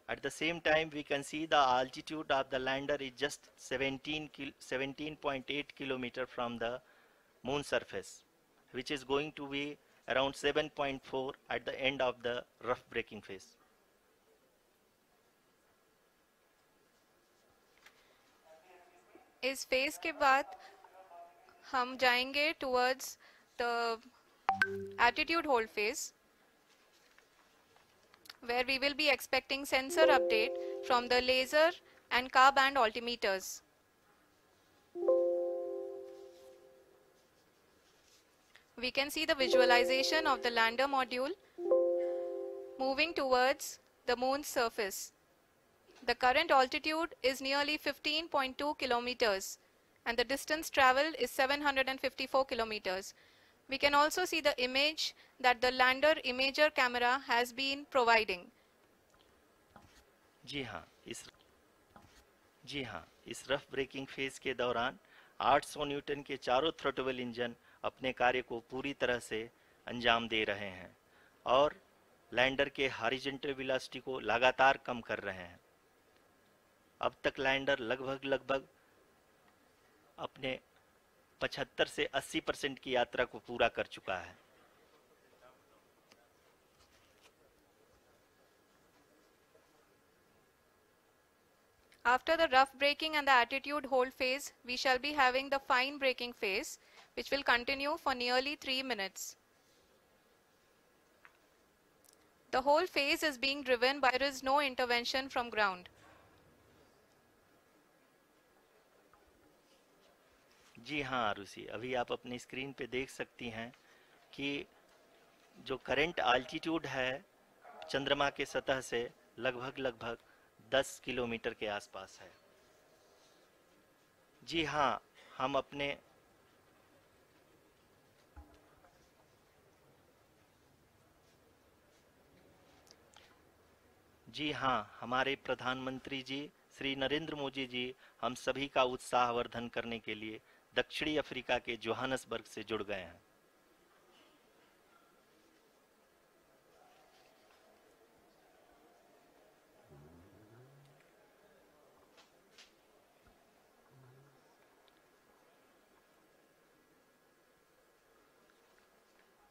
At the same time, we can see the altitude of the lander is just 17.8 kilometer from the moon surface, which is going to be around 7.4 at the end of the rough braking phase. इस phase के बाद हम जाएंगे towards the attitude hold phase, where we will be expecting sensor update from the laser and car band altimeters. We can see the visualization of the lander module moving towards the moon's surface. The current altitude is nearly 15.2 kilometers and the distance traveled is 754 kilometers. We can also see the image that the lander imager camera has been providing. जी हाँ इस जी हाँ, इस rough breaking phase के दौरान 800 Newton के चारों throttle engine अपने कार्य को पूरी तरह से अंजाम दे रहे हैं और लैंडर के हॉरिजॉन्टल वेलोसिटी को लगातार कम कर रहे हैं। अब तक लैंडर लगभग अपने 75 से 80% की यात्रा को पूरा कर चुका है। After the rough braking and the attitude hold phase, we shall be having the fine braking phase, which will continue for nearly 3 minutes. The whole phase is being driven by there is no intervention from ground. जी हाँ आरुषि, अभी आप अपनी screen पे देख सकती हैं कि जो करंट आल्टीट्यूड है चंद्रमा के सतह से लगभग 10 किलोमीटर के आसपास है। जी हाँ, हम अपने जी हाँ, हमारे प्रधानमंत्री जी श्री नरेंद्र मोदी जी हम सभी का उत्साहवर्धन करने के लिए दक्षिणी अफ्रीका के जोहानसबर्ग से जुड़ गए हैं।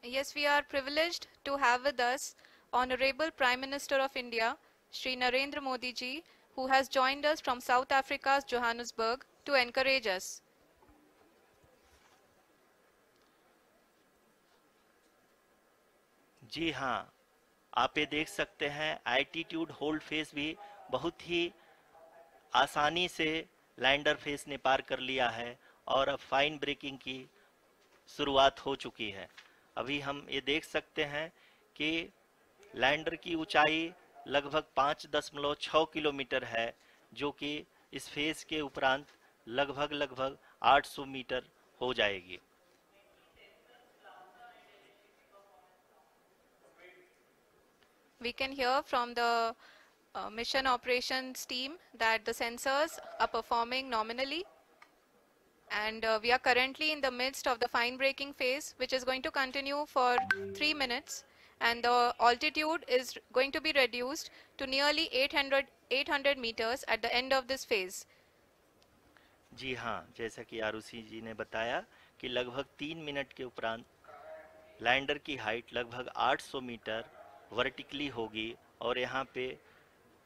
Yes, we are privileged to have with us Honorable Prime Minister of India, Shri Narendra Modi ji, who has joined us from South Africa's Johannesburg to encourage us. जी हाँ, आप ये देख सकते हैं एल्टीट्यूड होल्ड फेस भी बहुत ही आसानी से लैंडर फेस ने पार कर लिया है और अब फाइन ब्रेकिंग की शुरुआत हो चुकी है। अभी हम ये देख सकते हैं कि लैंडर की ऊंचाई लगभग 5.6 किलोमीटर है, जो कि इस फेज के उपरांत लगभग 800 मीटर हो जाएगी। We can hear from the mission operations team that the sensors are performing nominally, and we are currently in the midst of the fine braking phase, which is going to continue for 3 minutes, and the altitude is going to be reduced to nearly 800 meters at the end of this phase. जी हाँ, जैसा कि आरुषि जी ने बताया कि लगभग 3 minute के उपरांत lander की हाइट लगभग 800 मीटर वर्टिकली होगी और यहाँ पे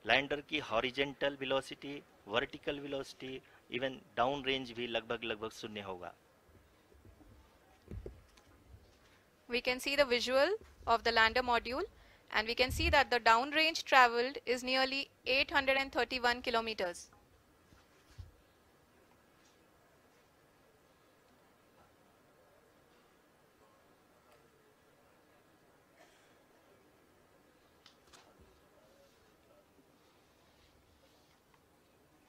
लैंडर की horizontal velocity, vertical velocity, even down range भी लगभग शून्य होगा। We can see the visual of the lander module, and we can see that the down range traveled is nearly 831 kilometers.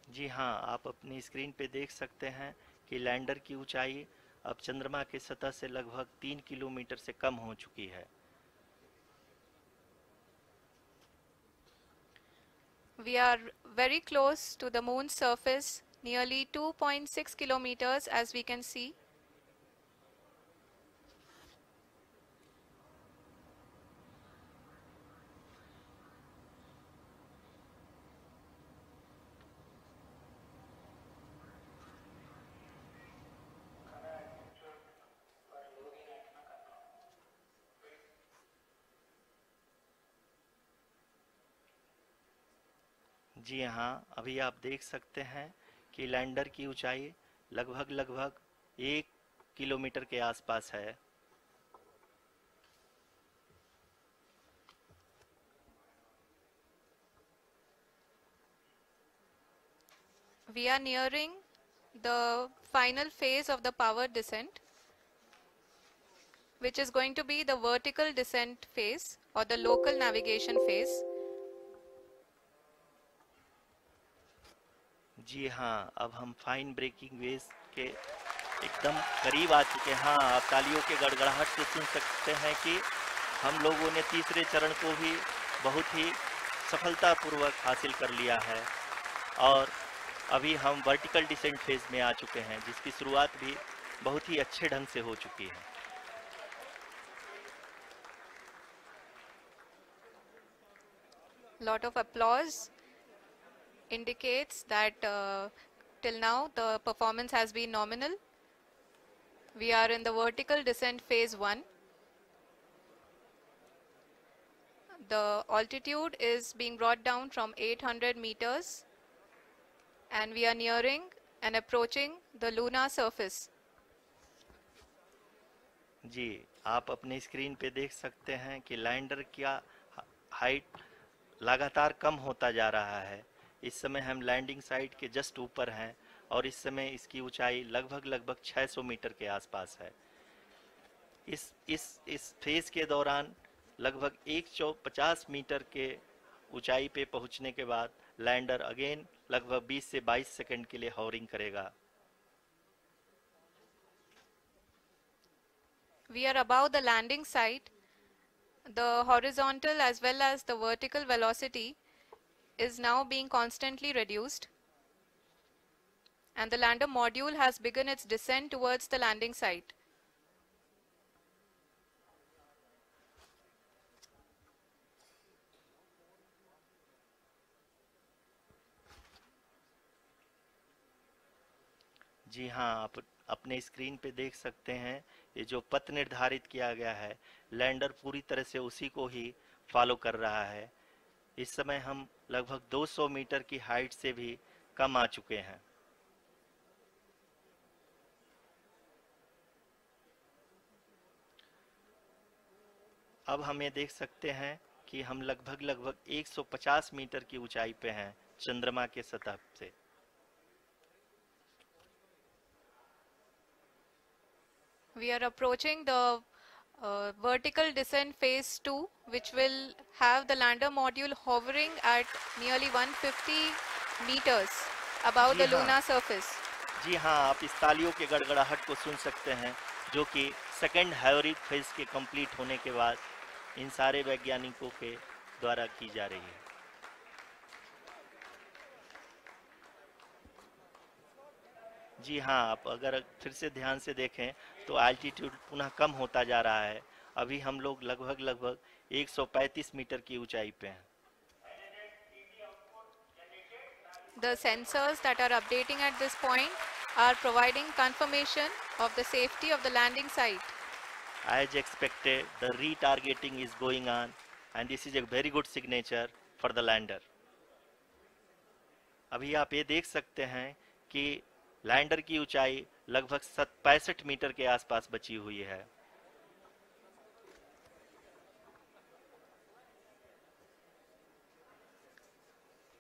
जी हाँ, आप अपनी स्क्रीन पे देख सकते हैं कि लैंडर की ऊंचाई अब चंद्रमा के सतह से लगभग 3 किलोमीटर से कम हो चुकी है। We are very close to the moon's surface, nearly 2.6 kilometers as we can see. जी हाँ, अभी आप देख सकते हैं कि लैंडर की ऊंचाई लगभग 1 किलोमीटर के आसपास है। We are nearing the final phase of the power descent, which is going to be the vertical descent phase or the local navigation phase. जी हाँ, अब हम फाइन ब्रेकिंग वेव्स के एकदम करीब आ चुके हैं। हाँ, आप तालियों के गड़गड़ाहट से सुन सकते हैं कि हम लोगों ने तीसरे चरण को भी बहुत ही सफलतापूर्वक हासिल कर लिया है और अभी हम वर्टिकल डिसेंट फेज में आ चुके हैं, जिसकी शुरुआत भी बहुत ही अच्छे ढंग से हो चुकी है। Lot of applause indicates that till now the performance has been nominal. We are in the vertical descent phase 1. The altitude is being brought down from 800 meters and we are nearing and approaching the lunar surface. जी, आप अपने screen पे देख सकते हैं कि lander का height लगातार कम होता जा रहा है। इस समय हम लैंडिंग साइट के जस्ट ऊपर हैं और इस समय इसकी ऊंचाई लगभग 600 मीटर के आसपास है। इस फेज के दौरान लगभग 150 मीटर के ऊंचाई पे पहुंचने के बाद लैंडर अगेन लगभग 20 से 22 सेकंड के लिए हॉवरिंग करेगा। We are above the landing site. The horizontal as well as the vertical velocity is now being constantly reduced. And the lander module has begun its descent towards the landing site. जी हाँ, आप अपने screen पे देख सकते हैं ये जो पथ निर्धारित किया गया है, लैंडर पूरी तरह से उसी को ही फॉलो कर रहा है। इस समय हम लगभग 200 मीटर की हाइट से भी कम आ चुके हैं। अब हम ये देख सकते हैं कि हम लगभग 150 मीटर की ऊंचाई पे हैं चंद्रमा के सतह से। We are approaching the vertical descent phase 2, which will have the lander module hovering at nearly 150 meters above the lunar surface. जी हाँ, आप इस तालियों के गड़गड़ाहट को सुन सकते हैं, जो कि सेकंड हाइवरिक फेज के कंप्लीट होने के बाद इन सारे वैज्ञानिकों के द्वारा की जा रही है। जी हाँ, आप अगर फिर से ध्यान से देखें तो एल्टीट्यूड पुनः कम होता जा रहा है। अभी हम लोग लगभग 135 मीटर की ऊंचाई पे हैं। The sensors that are updating at this point are providing confirmation of the safety of the landing site. As expected, the retargeting is going on and this is a very good signature for the lander. अभी आप ये देख सकते हैं कि lander की ऊंचाई लगभग 65 मीटर के आसपास बची हुई है।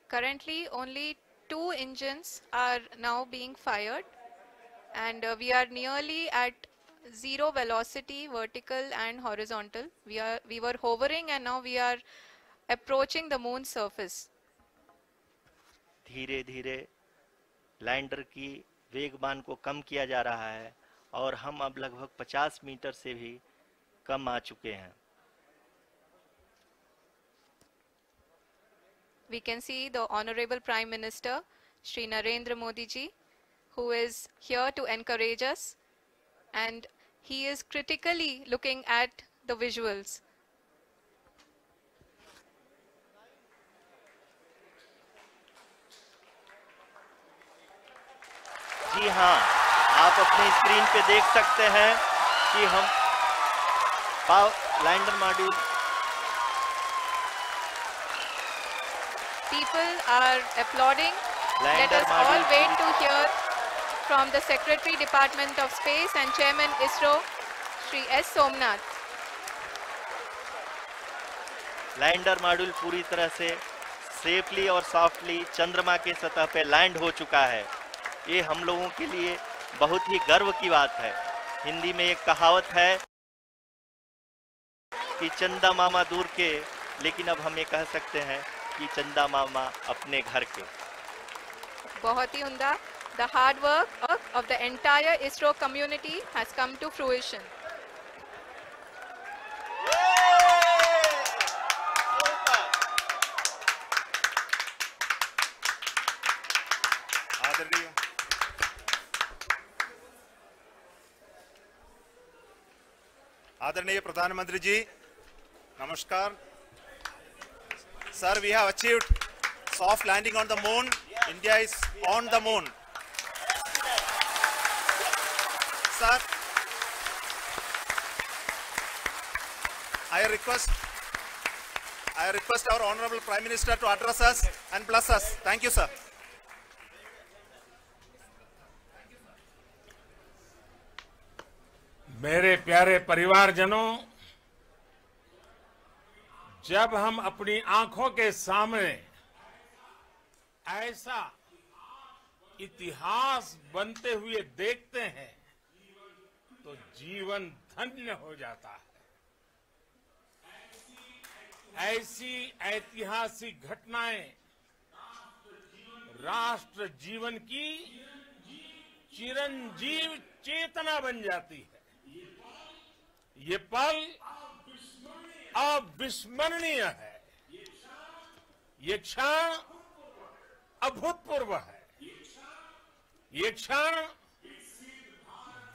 Currently, only 2 engines are now being fired, and we are nearly at zero velocity, vertical and horizontal. We were hovering, and now we are approaching the moon's surface. धीरे धीरे लैंडर की वेगमान को कम किया जा रहा है और हम अब लगभग 50 मीटर से भी कम आ चुके हैं। We can see the Honorable Prime Minister, Shri Narendra Modi ji, who is here to encourage us, and he is critically looking at the visuals. जी हाँ, आप अपने स्क्रीन पे देख सकते हैं कि हम lander module People are applauding. Let lander us all module wait to hear from the Secretary Department of Space and Chairman ISRO, Shri S. Somnath. Lander module पूरी तरह से सेफली और सॉफ्टली चंद्रमा के सतह पे लैंड हो चुका है। ये हम लोगों के लिए बहुत ही गर्व की बात है। हिंदी में एक कहावत है कि चंदा मामा दूर के, लेकिन अब हम ये कह सकते हैं कि चंदा मामा अपने घर के। बहुत ही उम्दा। The hard work of the entire ISRO community has come to fruition. आदरणीय प्रधानमंत्री जी, नमस्कार। Sir, we have achieved soft landing on the moon. India is on the moon. Sir, I request our Honorable Prime Minister to address us and bless us. Thank you, sir. मेरे प्यारे परिवारजनों, जब हम अपनी आंखों के सामने ऐसा इतिहास बनते हुए देखते हैं तो जीवन धन्य हो जाता है। ऐसी ऐतिहासिक घटनाएं राष्ट्र जीवन की चिरंजीव चेतना बन जाती है। ये पल अविस्मरणीय है। ये क्षण अभूतपूर्व है। ये क्षण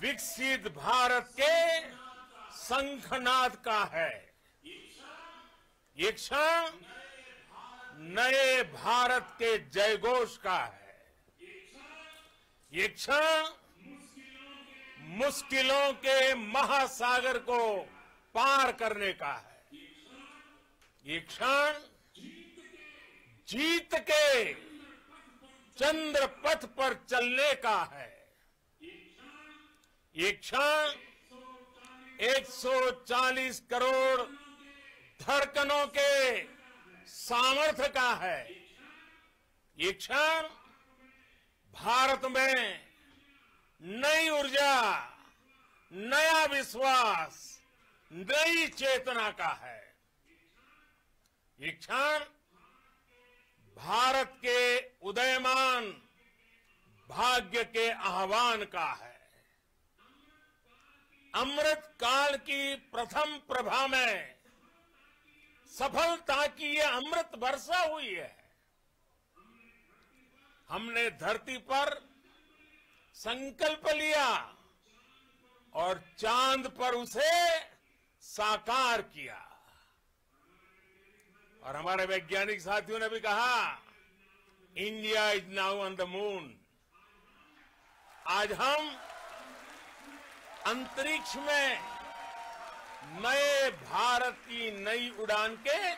विकसित भारत के शंखनाद का है। ये क्षण नए भारत के जयघोष का है। ये क्षण मुश्किलों के महासागर को पार करने का है। ये क्षण जीत के चंद्र पथ पर चलने का है। ये क्षण 140 करोड़ धड़कनों के सामर्थ्य का है। ये क्षण भारत में नई ऊर्जा, नया विश्वास, नई चेतना का है। ये क्षण भारत के उदयमान भाग्य के आह्वान का है। अमृत काल की प्रथम प्रभा में सफलता की ये अमृत वर्षा हुई है। हमने धरती पर संकल्प लिया और चांद पर उसे साकार किया। और हमारे वैज्ञानिक साथियों ने भी कहा, India is now on the moon. आज हम अंतरिक्ष में नए भारत की नई उड़ान के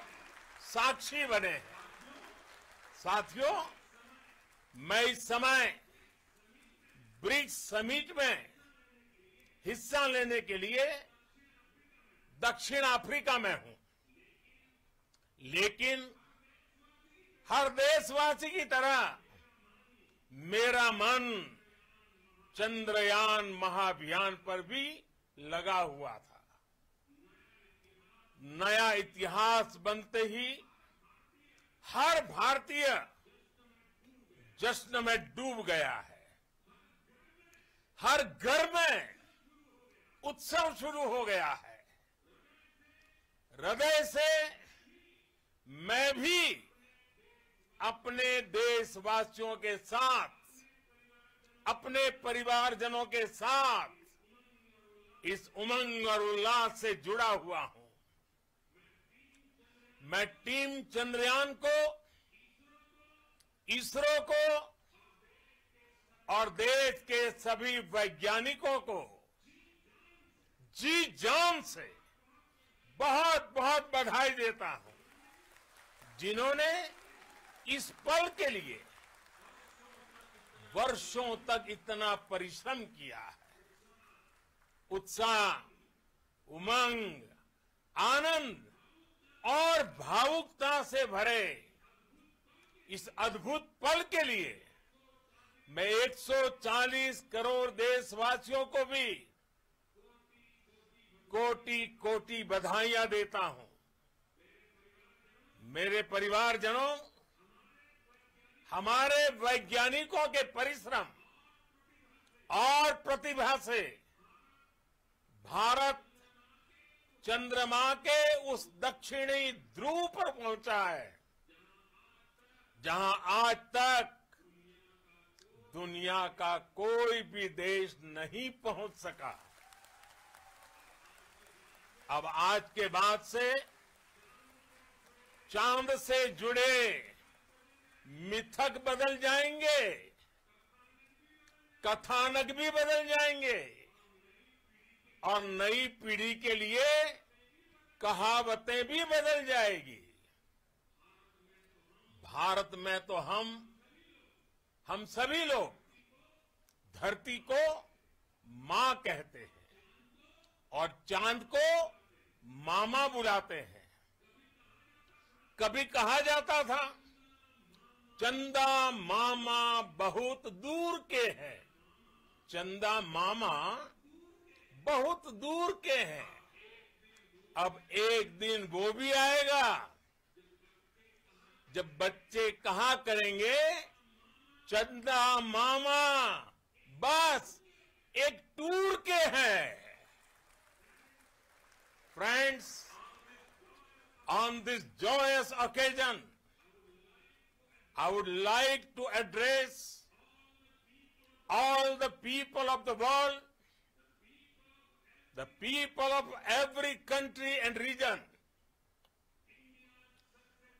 साक्षी बने हैं। साथियों, मैं इस समय ब्रिक्स समिट में हिस्सा लेने के लिए दक्षिण अफ्रीका में हूं, लेकिन हर देशवासी की तरह मेरा मन चंद्रयान महाअभियान पर भी लगा हुआ था। नया इतिहास बनते ही हर भारतीय जश्न में डूब गया है। हर घर में उत्सव शुरू हो गया है। हृदय से मैं भी अपने देशवासियों के साथ, अपने परिवारजनों के साथ इस उमंग और उल्लास से जुड़ा हुआ हूं। मैं टीम चंद्रयान को, इसरो को और देश के सभी वैज्ञानिकों को जी जान से बहुत बहुत बधाई देता हूं, जिन्होंने इस पल के लिए वर्षों तक इतना परिश्रम किया है, उत्साह, उमंग, आनंद और भावुकता से भरे इस अद्भुत पल के लिए मैं 140 करोड़ देशवासियों को भी कोटि कोटि बधाइयां देता हूं। मेरे परिवारजनों, हमारे वैज्ञानिकों के परिश्रम और प्रतिभा से भारत चंद्रमा के उस दक्षिणी ध्रुव पर पहुंचा है जहां आज तक दुनिया का कोई भी देश नहीं पहुंच सका। अब आज के बाद से चांद से जुड़े मिथक बदल जाएंगे, कथानक भी बदल जाएंगे और नई पीढ़ी के लिए कहावतें भी बदल जाएगी। भारत में तो हम सभी लोग धरती को मां कहते हैं और चांद को मामा बुलाते हैं। कभी कहा जाता था चंदा मामा बहुत दूर के हैं, चंदा मामा बहुत दूर के हैं। अब एक दिन वो भी आएगा जब बच्चे कहा करेंगे चंदा मामा बस एक टूर के हैं। Friends, on this joyous occasion, I would like to address all the people of the world, the people of every country and region.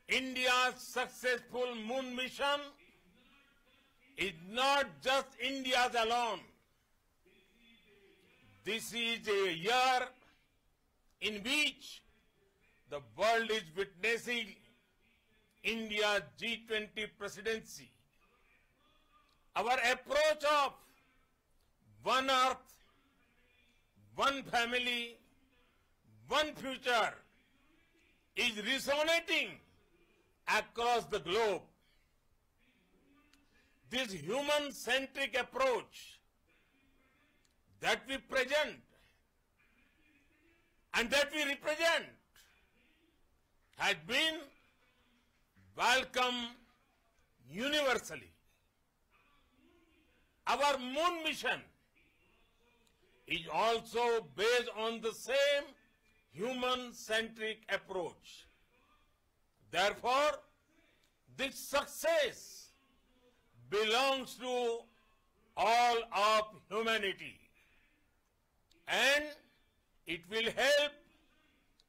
India's successful moon mission is not just India's alone. This is a year in which the world is witnessing India's G20 presidency. Our approach of one earth, one family, one future is resonating across the globe. This human-centric approach that we present and that we represent has been welcomed universally. Our moon mission is also based on the same human-centric approach. Therefore, this success belongs to all of humanity, and it will help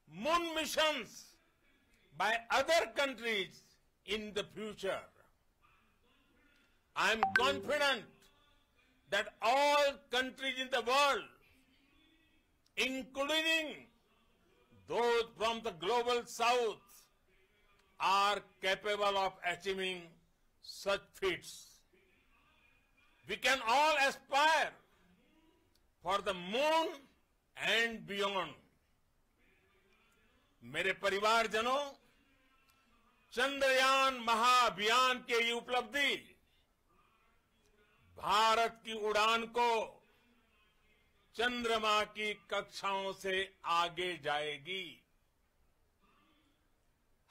moon missions by other countries in the future. I am confident that all countries in the world, including those from the global south, are capable of achieving such feats. We can all aspire for the moon and beyond. मेरे परिवारजनों, चंद्रयान महाअभियान की ये उपलब्धि भारत की उड़ान को चंद्रमा की कक्षाओं से आगे जाएगी।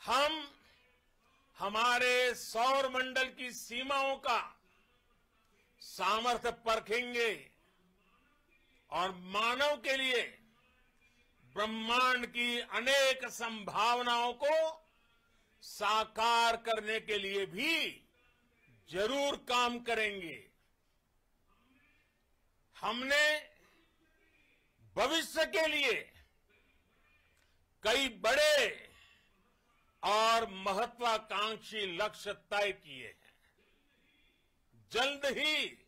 हम हमारे सौर मंडल की सीमाओं का सामर्थ्य परखेंगे और मानव के लिए ब्रह्मांड की अनेक संभावनाओं को साकार करने के लिए भी जरूर काम करेंगे। हमने भविष्य के लिए कई बड़े और महत्वाकांक्षी लक्ष्य तय किए हैं। जल्द ही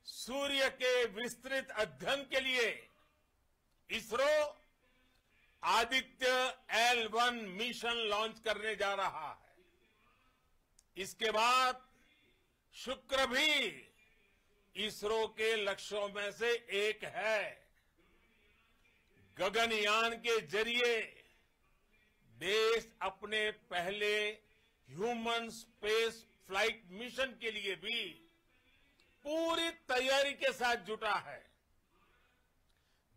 सूर्य के विस्तृत अध्ययन के लिए ISRO Aditya L1 mission launch करने जा रहा है। इसके बाद शुक्र भी इसरो के लक्ष्यों में से एक है। गगनयान के जरिए देश अपने पहले ह्यूमन स्पेस फ्लाइट मिशन के लिए भी पूरी तैयारी के साथ जुटा है।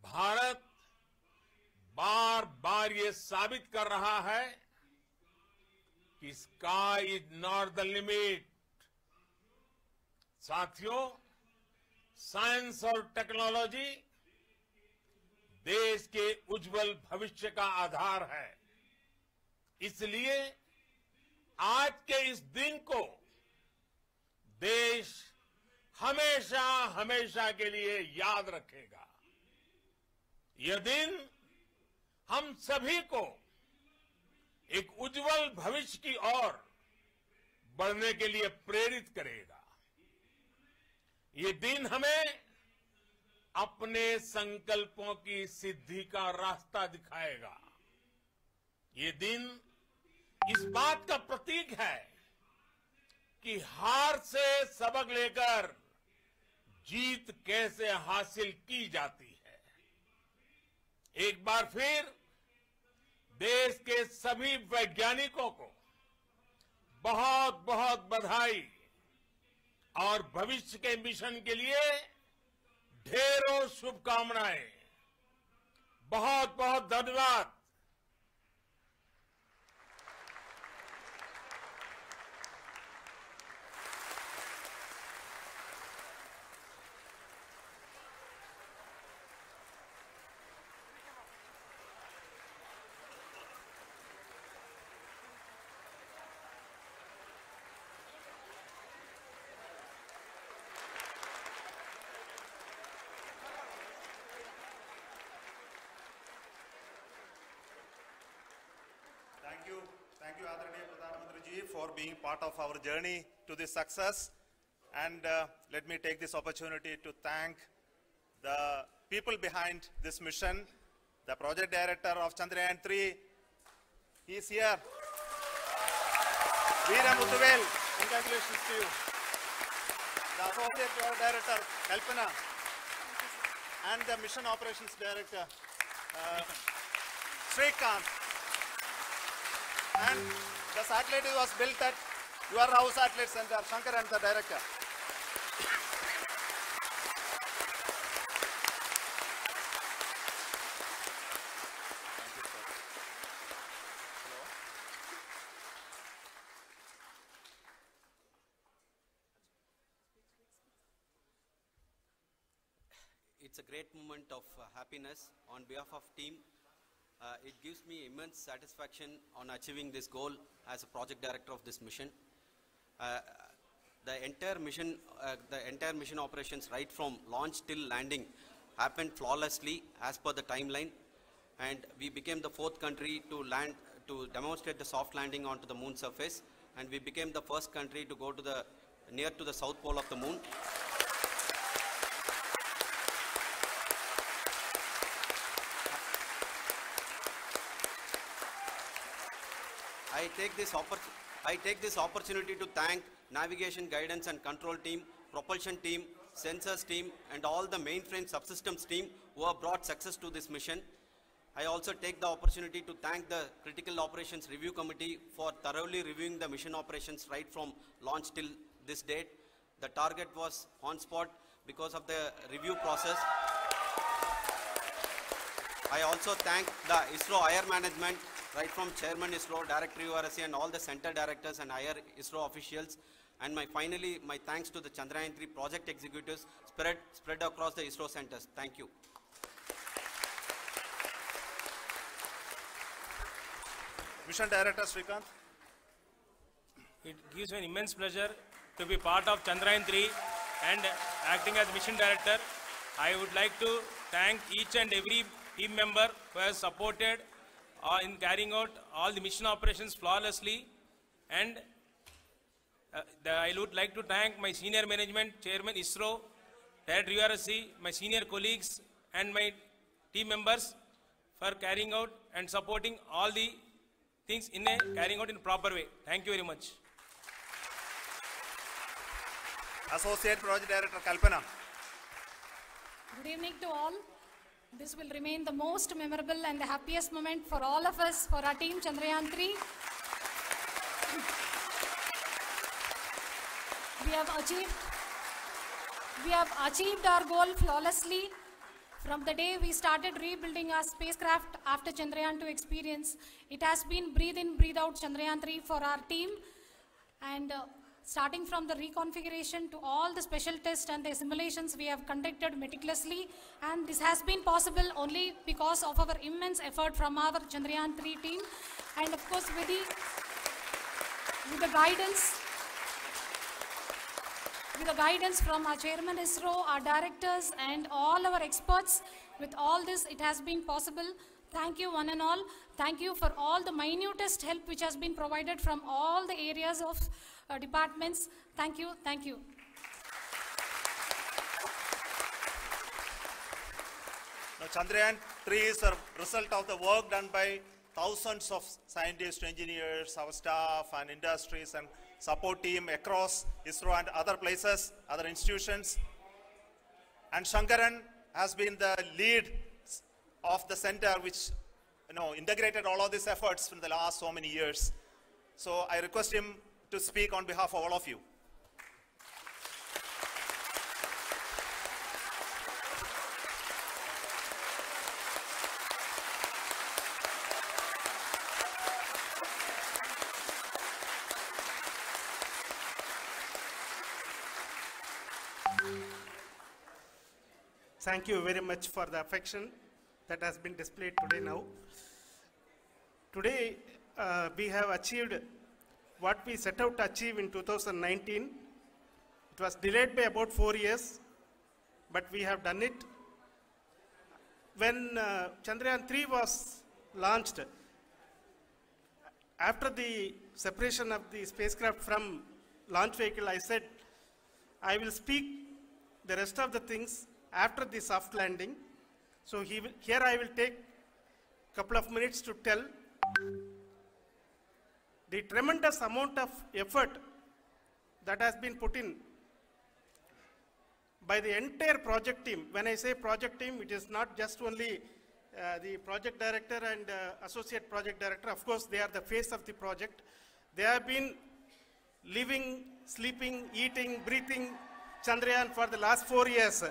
भारत बार बार ये साबित कर रहा है कि sky is not the limit. साथियों, साइंस और टेक्नोलॉजी देश के उज्जवल भविष्य का आधार है। इसलिए आज के इस दिन को देश हमेशा हमेशा के लिए याद रखेगा। यह दिन हम सभी को एक उज्जवल भविष्य की ओर बढ़ने के लिए प्रेरित करेगा। ये दिन हमें अपने संकल्पों की सिद्धि का रास्ता दिखाएगा। ये दिन इस बात का प्रतीक है कि हार से सबक लेकर जीत कैसे हासिल की जाती है। एक बार फिर देश के सभी वैज्ञानिकों को बहुत बहुत बधाई और भविष्य के मिशन के लिए ढेरों शुभकामनाएं। बहुत बहुत धन्यवाद। Thank you, Adharaniya Pradhan Mantri ji, for being part of our journey to this success. And let me take this opportunity to thank the people behind this mission, the project director of Chandrayan3. He is here. Veera Muthuvel, congratulations to you. The associate project director, Kalpana, and the mission operations director, Srikanth. And the satellite was built at your house satellite center, Shankar and the director. It's a great moment of happiness on behalf of team. It gives me immense satisfaction on achieving this goal as a project director of this mission. The entire mission operations right from launch till landing happened flawlessly as per the timeline, and we became the 4th country to demonstrate the soft landing onto the moon surface, and we became the first country to go to near to the south pole of the moon. I take this opportunity to thank navigation, guidance and control team, propulsion team, sensors team and all the mainframe subsystems team who have brought success to this mission. I also take the opportunity to thank the Critical Operations Review Committee for thoroughly reviewing the mission operations right from launch till this date. The target was on spot because of the review process. I also thank the ISRO higher management, right from Chairman ISRO, Director URSC and all the center directors and higher ISRO officials. And finally, my thanks to the Chandrayan3 project executives spread across the ISRO centers. Thank you. Mission Director Srikanth. It gives me an immense pleasure to be part of Chandrayan3 and acting as Mission Director. I would like to thank each and every team member who has supported in carrying out all the mission operations flawlessly. And I would like to thank my senior management, Chairman ISRO, Director URSC, my senior colleagues and my team members for carrying out and supporting all the things carrying out in a proper way. Thank you very much. Associate Project Director Kalpana. Good evening to all. This will remain the most memorable and the happiest moment for all of us, for our team Chandrayan3. We have achieved our goal flawlessly. From the day we started rebuilding our spacecraft after Chandrayaan-2 experience, it has been breathe in, breathe out Chandrayaan-3 for our team. And starting from the reconfiguration to all the special tests and the simulations we have conducted meticulously. And this has been possible only because of our immense effort from our Chandrayaan-3 team. And of course, with the guidance from our Chairman ISRO, our directors, and all our experts. With all this, it has been possible. Thank you, one and all. Thank you for all the minutest help which has been provided from all the areas of departments. Thank you, thank you. Now, Chandrayaan-3 is a result of the work done by thousands of scientists, engineers, our staff, and industries, and support team across ISRO and other places, other institutions. And Shankaran has been the lead of the center which integrated all of these efforts in the last so many years. So I request him to speak on behalf of all of you. Thank you very much for the affection that has been displayed today now. Today, we have achieved what we set out to achieve in 2019. It was delayed by about 4 years, but we have done it. When Chandrayaan-3 was launched, after the separation of the spacecraft from launch vehicle, I said, I will speak the rest of the things after the soft landing. So here I will take a couple of minutes to tell the tremendous amount of effort that has been put in by the entire project team. When I say project team, it is not just only the project director and associate project director. Of course, they are the face of the project. They have been living, sleeping, eating, breathing Chandrayaan for the last 4 years.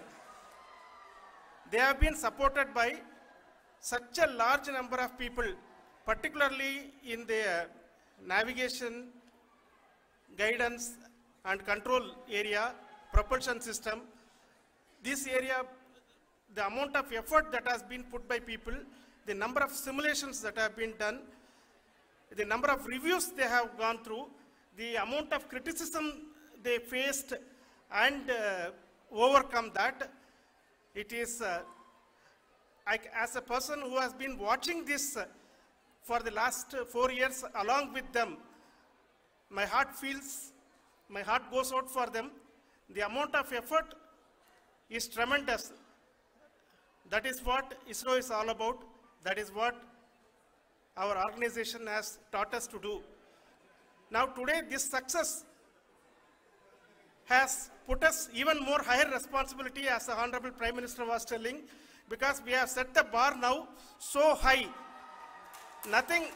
They have been supported by such a large number of people, particularly in the navigation, guidance and control area, propulsion system. This area, the amount of effort that has been put by people, the number of simulations that have been done, the number of reviews they have gone through, the amount of criticism they faced and overcome that. It is, as a person who has been watching this for the last 4 years along with them, my heart goes out for them. The amount of effort is tremendous. That is what ISRO is all about. That is what our organization has taught us to do. Now today, this success has put us even more higher responsibility, as the Honorable Prime Minister was telling, because we have set the bar now so high. Nothing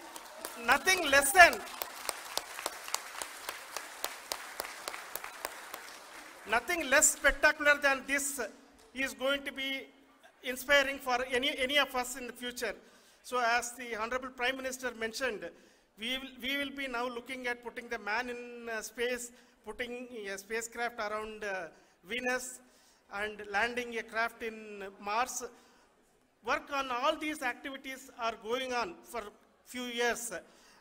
less spectacular than this is going to be inspiring for any of us in the future. So as the Honorable Prime Minister mentioned, we will be now looking at putting the man in space, putting a spacecraft around Venus and landing a craft in Mars. Work on all these activities are going on for few years,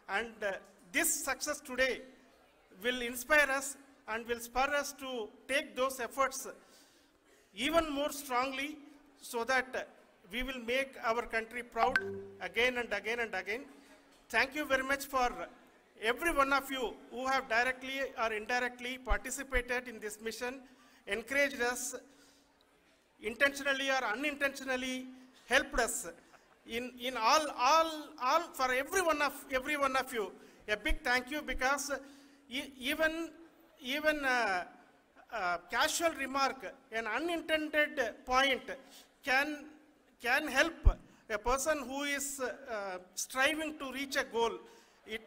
and this success today will inspire us and will spur us to take those efforts even more strongly, so that we will make our country proud again and again and again. Thank you very much for every one of you who have directly or indirectly participated in this mission, encouraged us, intentionally or unintentionally helped us in all for every one of you. A big thank you, because even casual remark, an unintended point can help a person who is striving to reach a goal.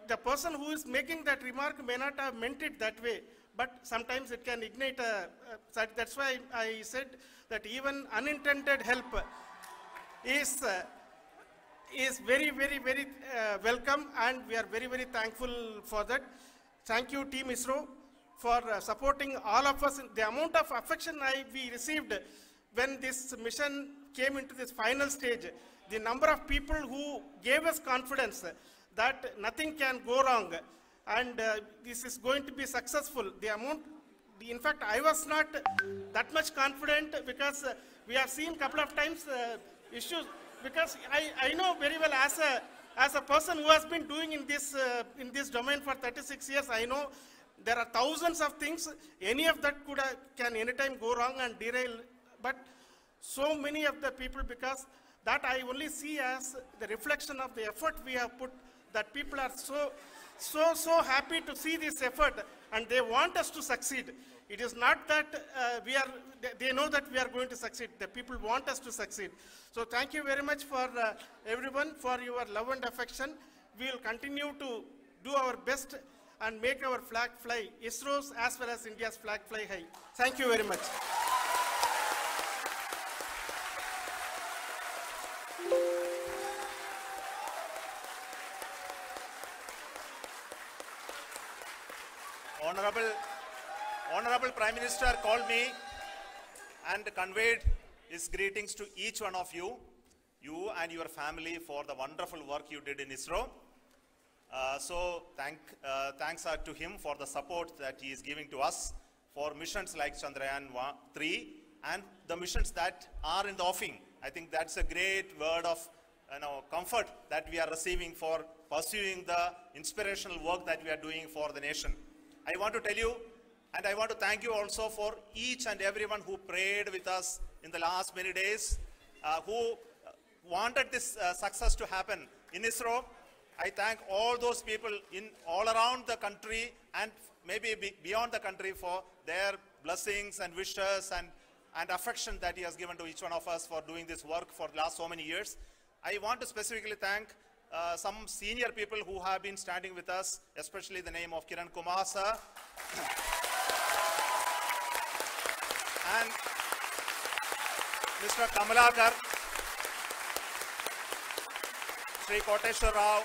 The person who is making that remark may not have meant it that way, but sometimes it can ignite that's why I said that even unintended help is very, very, very welcome, and we are very, very thankful for that. Thank you, Team ISRO, for supporting all of us. The amount of affection we received when this mission came into this final stage, the number of people who gave us confidence that nothing can go wrong, and this is going to be successful. In fact, I was not that much confident because we have seen a couple of times issues, because I know very well as a person who has been doing in this domain for 36 years, I know there are thousands of things. Any of that can anytime go wrong and derail. But so many of the people, because that I only see as the reflection of the effort we have put, that people are so happy to see this effort and they want us to succeed. It is not that they know that we are going to succeed. The people want us to succeed. So thank you very much for everyone for your love and affection. We will continue to do our best and make our flag fly, ISRO's as well as India's flag fly high. Thank you very much. Honorable Prime Minister called me and conveyed his greetings to each one of you and your family for the wonderful work you did in ISRO. So thanks are to him for the support that he is giving to us for missions like Chandrayan3 and the missions that are in the offing. I think that's a great word of comfort that we are receiving for pursuing the inspirational work that we are doing for the nation. I want to tell you, and I want to thank you also for each and everyone who prayed with us in the last many days, who wanted this success to happen in ISRO. I thank all those people all around the country and maybe beyond the country for their blessings and wishes and affection that he has given to each one of us for doing this work for the last so many years. I want to specifically thank some senior people who have been standing with us, especially the name of Kiran Kumar sir and Mr. Kamalakar, Sri Koteshwar Rao.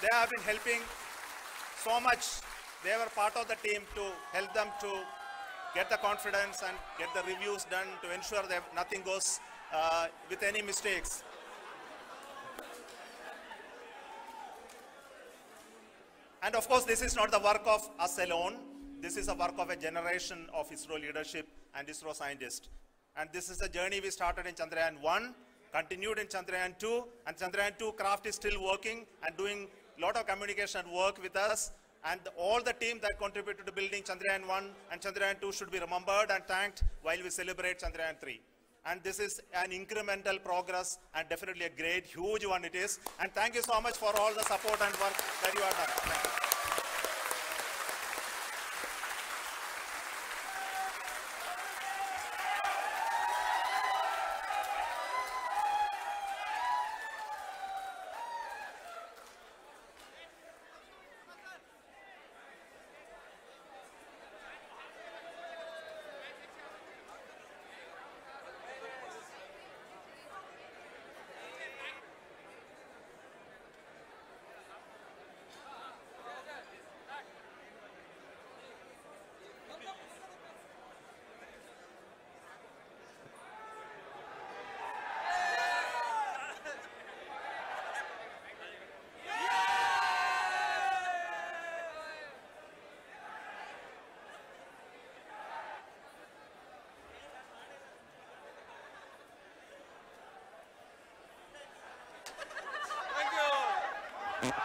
They have been helping so much. They were part of the team to help them to get the confidence and get the reviews done to ensure that nothing goes with any mistakes. And of course, this is not the work of us alone. This is a work of a generation of ISRO leadership and ISRO scientists. And this is a journey we started in Chandrayan-1, continued in Chandrayan-2, and Chandrayan-2 craft is still working and doing a lot of communication work with us. And all the team that contributed to building Chandrayan-1 and Chandrayan-2 should be remembered and thanked while we celebrate Chandrayan-3. And this is an incremental progress and definitely a great, huge one it is. And thank you so much for all the support and work that you have done. Thank you.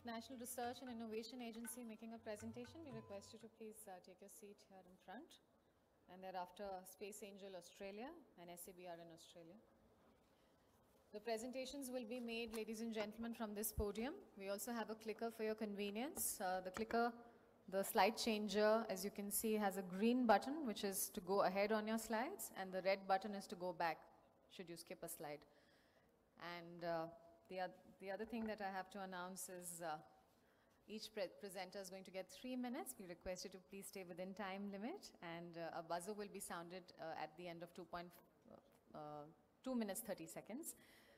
National Research and Innovation Agency making a presentation. We request you to please take your seat here in front. And thereafter, Space Angel Australia and SABR in Australia. The presentations will be made, ladies and gentlemen, from this podium. We also have a clicker for your convenience. The clicker, the slide changer, as you can see, has a green button, which is to go ahead on your slides, and the red button is to go back, should you skip a slide. And the other thing that I have to announce is each presenter is going to get 3 minutes. We request you to please stay within time limit, and a buzzer will be sounded at the end of 2 minutes 30 seconds.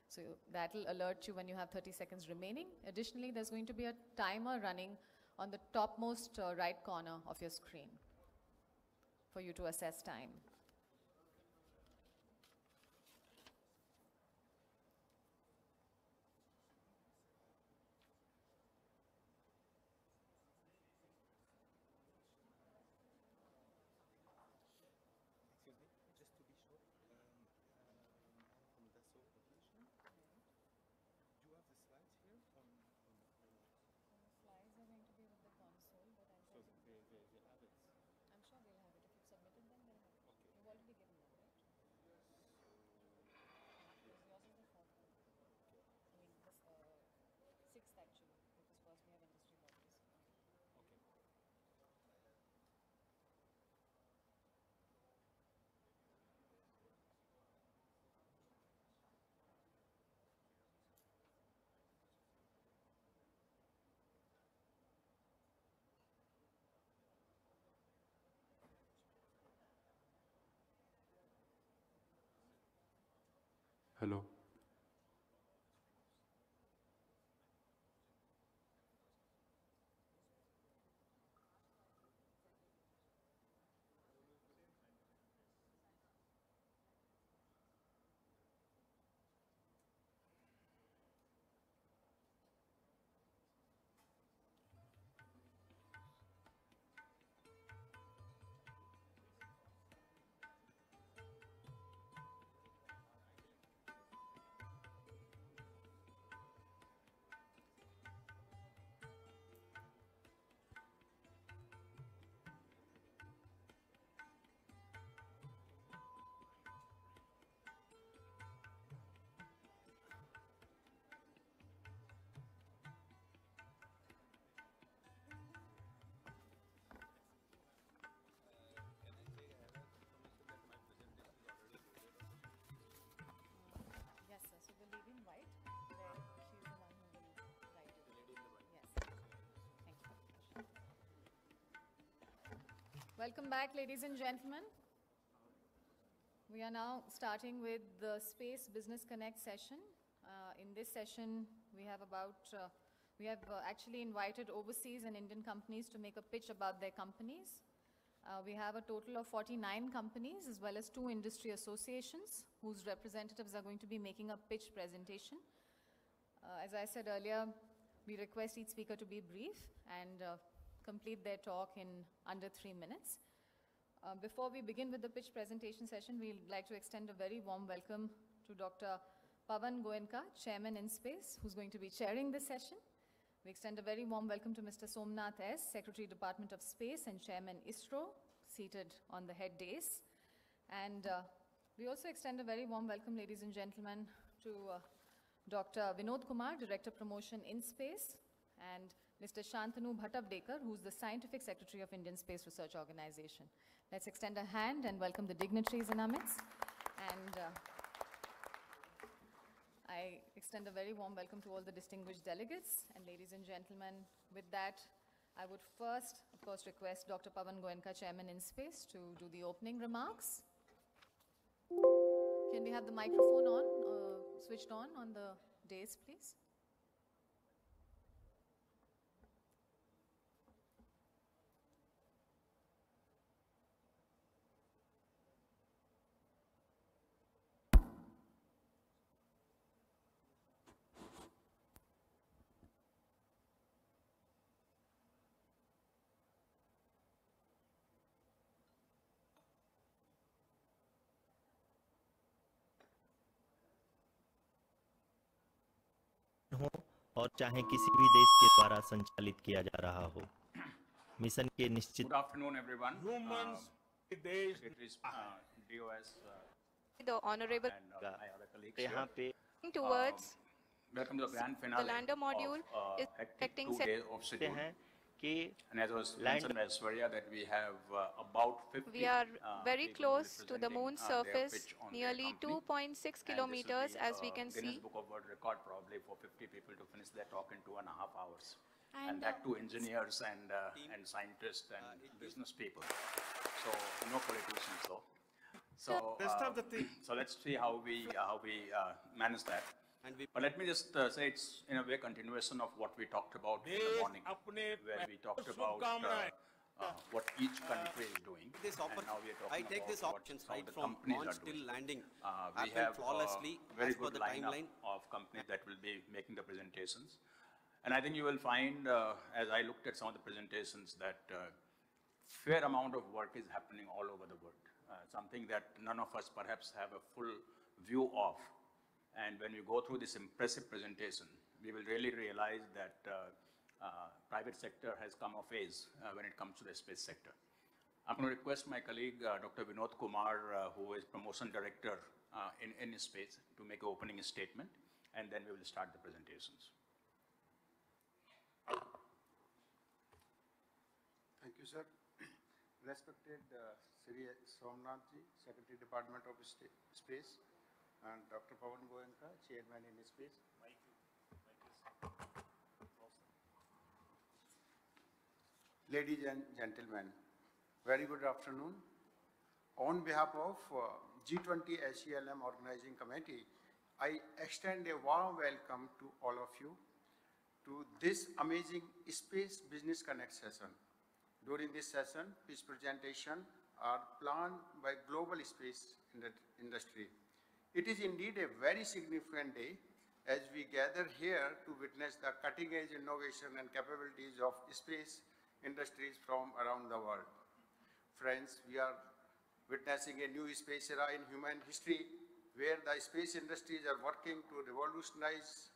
So that will alert you when you have 30 seconds remaining. Additionally, there's going to be a timer running on the topmost right corner of your screen for you to assess time. Hello. Yes, sir. So the lady in white, there, she's the one who will write it. The lady in the white. Yes. Thank you. Welcome back, ladies and gentlemen. We are now starting with the Space Business Connect session. In this session, we have actually invited overseas and Indian companies to make a pitch about their companies. We have a total of 49 companies as well as 2 industry associations whose representatives are going to be making a pitch presentation. As I said earlier, we request each speaker to be brief and complete their talk in under 3 minutes. Before we begin with the pitch presentation session, we'd like to extend a very warm welcome to Dr. Pavan Goenka, Chairman InSpace, who's going to be chairing this session. We extend a very warm welcome to Mr. Somnath S., Secretary, Department of Space and Chairman ISRO, seated on the head dais. And we also extend a very warm welcome, ladies and gentlemen, to Dr. Vinod Kumar, Director Promotion InSpace, and Mr. Shantanu Bhattavdekar, who's the Scientific Secretary of Indian Space Research Organization. Let's extend a hand and welcome the dignitaries in our midst. And I extend a very warm welcome to all the distinguished delegates. And ladies and gentlemen, with that, I would first, of course, request Dr. Pavan Goenka, Chairman InSpace, to do the opening remarks. Can we have the microphone on, switched on the dais, please? हो और चाहे किसी भी देश के द्वारा संचालित किया जा रहा हो। मिशन के निश्चित Good afternoon, everyone. Humans, Secretaries, DOS, The Honorable and my other colleagues यहाँ here. पे towards Welcome to the grand the finale lander module of is hectic expecting 2 days of schedule. हैं कि And as was land mentioned by Swarya, that we have about 50 we are very people close to the representing, moon's their surface, pitch on their nearly company. 2.6 And this will kilometers, be, as we can Guinness see. Book of World Record probably for 50 people to finish their talk in 2.5 hours. And, And that too engineers and scientists and business people. So no politicians though. So Rest of the thing. so let's see how we manage that. But let me just say it's in a way continuation of what we talked about in the morning, where we talked about what each country is doing. This and now we are talking I take about this opportunity how right the from companies are launch till doing. landing. We happened have flawlessly very as per good the lineup timeline. of companies that will be making the presentations. And I think you will find, as I looked at some of the presentations, that fair amount of work is happening all over the world. Something that none of us perhaps have a full view of. And when we go through this impressive presentation, we will really realize that private sector has come of age when it comes to the space sector. I'm going to request my colleague, Dr. Vinod Kumar, who is promotion director in space, to make an opening statement, and then we will start the presentations. Thank you, sir. Respected Sri Somnathji, Secretary Department of Space, and Dr. Pawan Goenka, Chairman in Space. Ladies and gentlemen, very good afternoon. On behalf of G20 SELM Organizing Committee, I extend a warm welcome to all of you to this amazing Space Business Connect session. During this session, this presentation are planned by global space industry. It is indeed a very significant day as we gather here to witness the cutting-edge innovation and capabilities of space industries from around the world. Friends, we are witnessing a new space era in human history where the space industries are working to revolutionize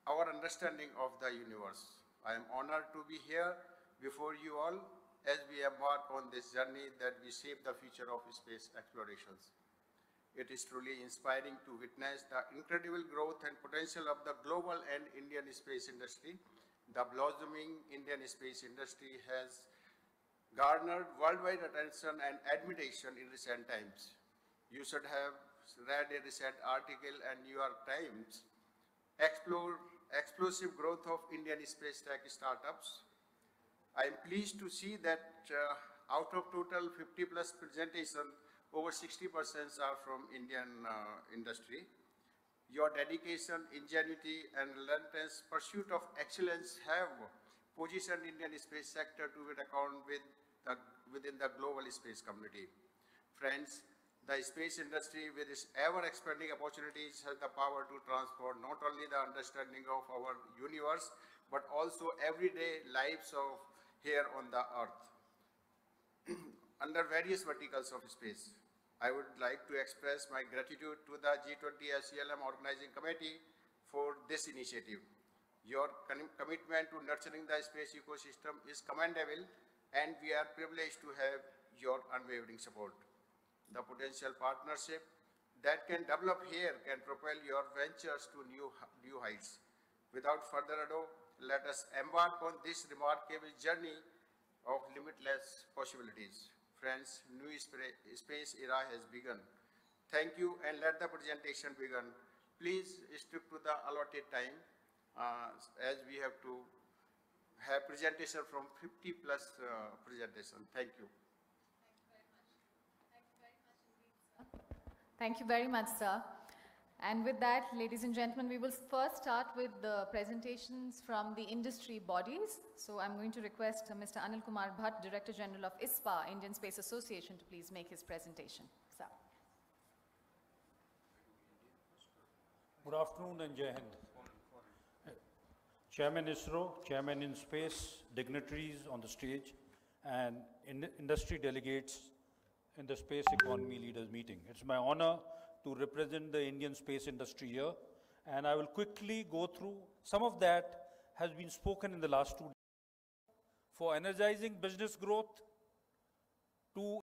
our understanding of the universe. I am honored to be here before you all as we embark on this journey that we shape the future of space explorations. It is truly inspiring to witness the incredible growth and potential of the global and Indian space industry. The blossoming Indian space industry has garnered worldwide attention and admiration in recent times. You should have read a recent article in New York Times, Explosive Growth of Indian Space Tech Startups. I am pleased to see that out of total 50 plus presentation, over 60% are from Indian industry. Your dedication, ingenuity, and relentless pursuit of excellence have positioned Indian space sector to account within the global space community. Friends, the space industry with its ever-expanding opportunities has the power to transform not only the understanding of our universe, but also everyday lives of here on the earth. Under various verticals of space, I would like to express my gratitude to the G20 SELM Organizing Committee for this initiative. Your commitment to nurturing the space ecosystem is commendable, and we are privileged to have your unwavering support. The potential partnership that can develop here can propel your ventures to new heights. Without further ado, let us embark on this remarkable journey of limitless possibilities. Friends, new space era has begun. Thank you, and let the presentation begin. Please stick to the allotted time as we have to have presentation from 50 plus presentation. Thank you. Thank you very much, sir. And with that, ladies and gentlemen, we will first start with the presentations from the industry bodies. So I'm going to request Mr. Anil Kumar Bhatt, Director General of ISPA, Indian Space Association, to please make his presentation. Sir. Good afternoon and Jai Hind. Chairman ISRO, Chairman in Space, dignitaries on the stage, and industry delegates in the Space Economy Leaders Meeting. It's my honor to represent the Indian space industry here And I will quickly go through some of that has been spoken in the last 2 days. For energizing business growth, to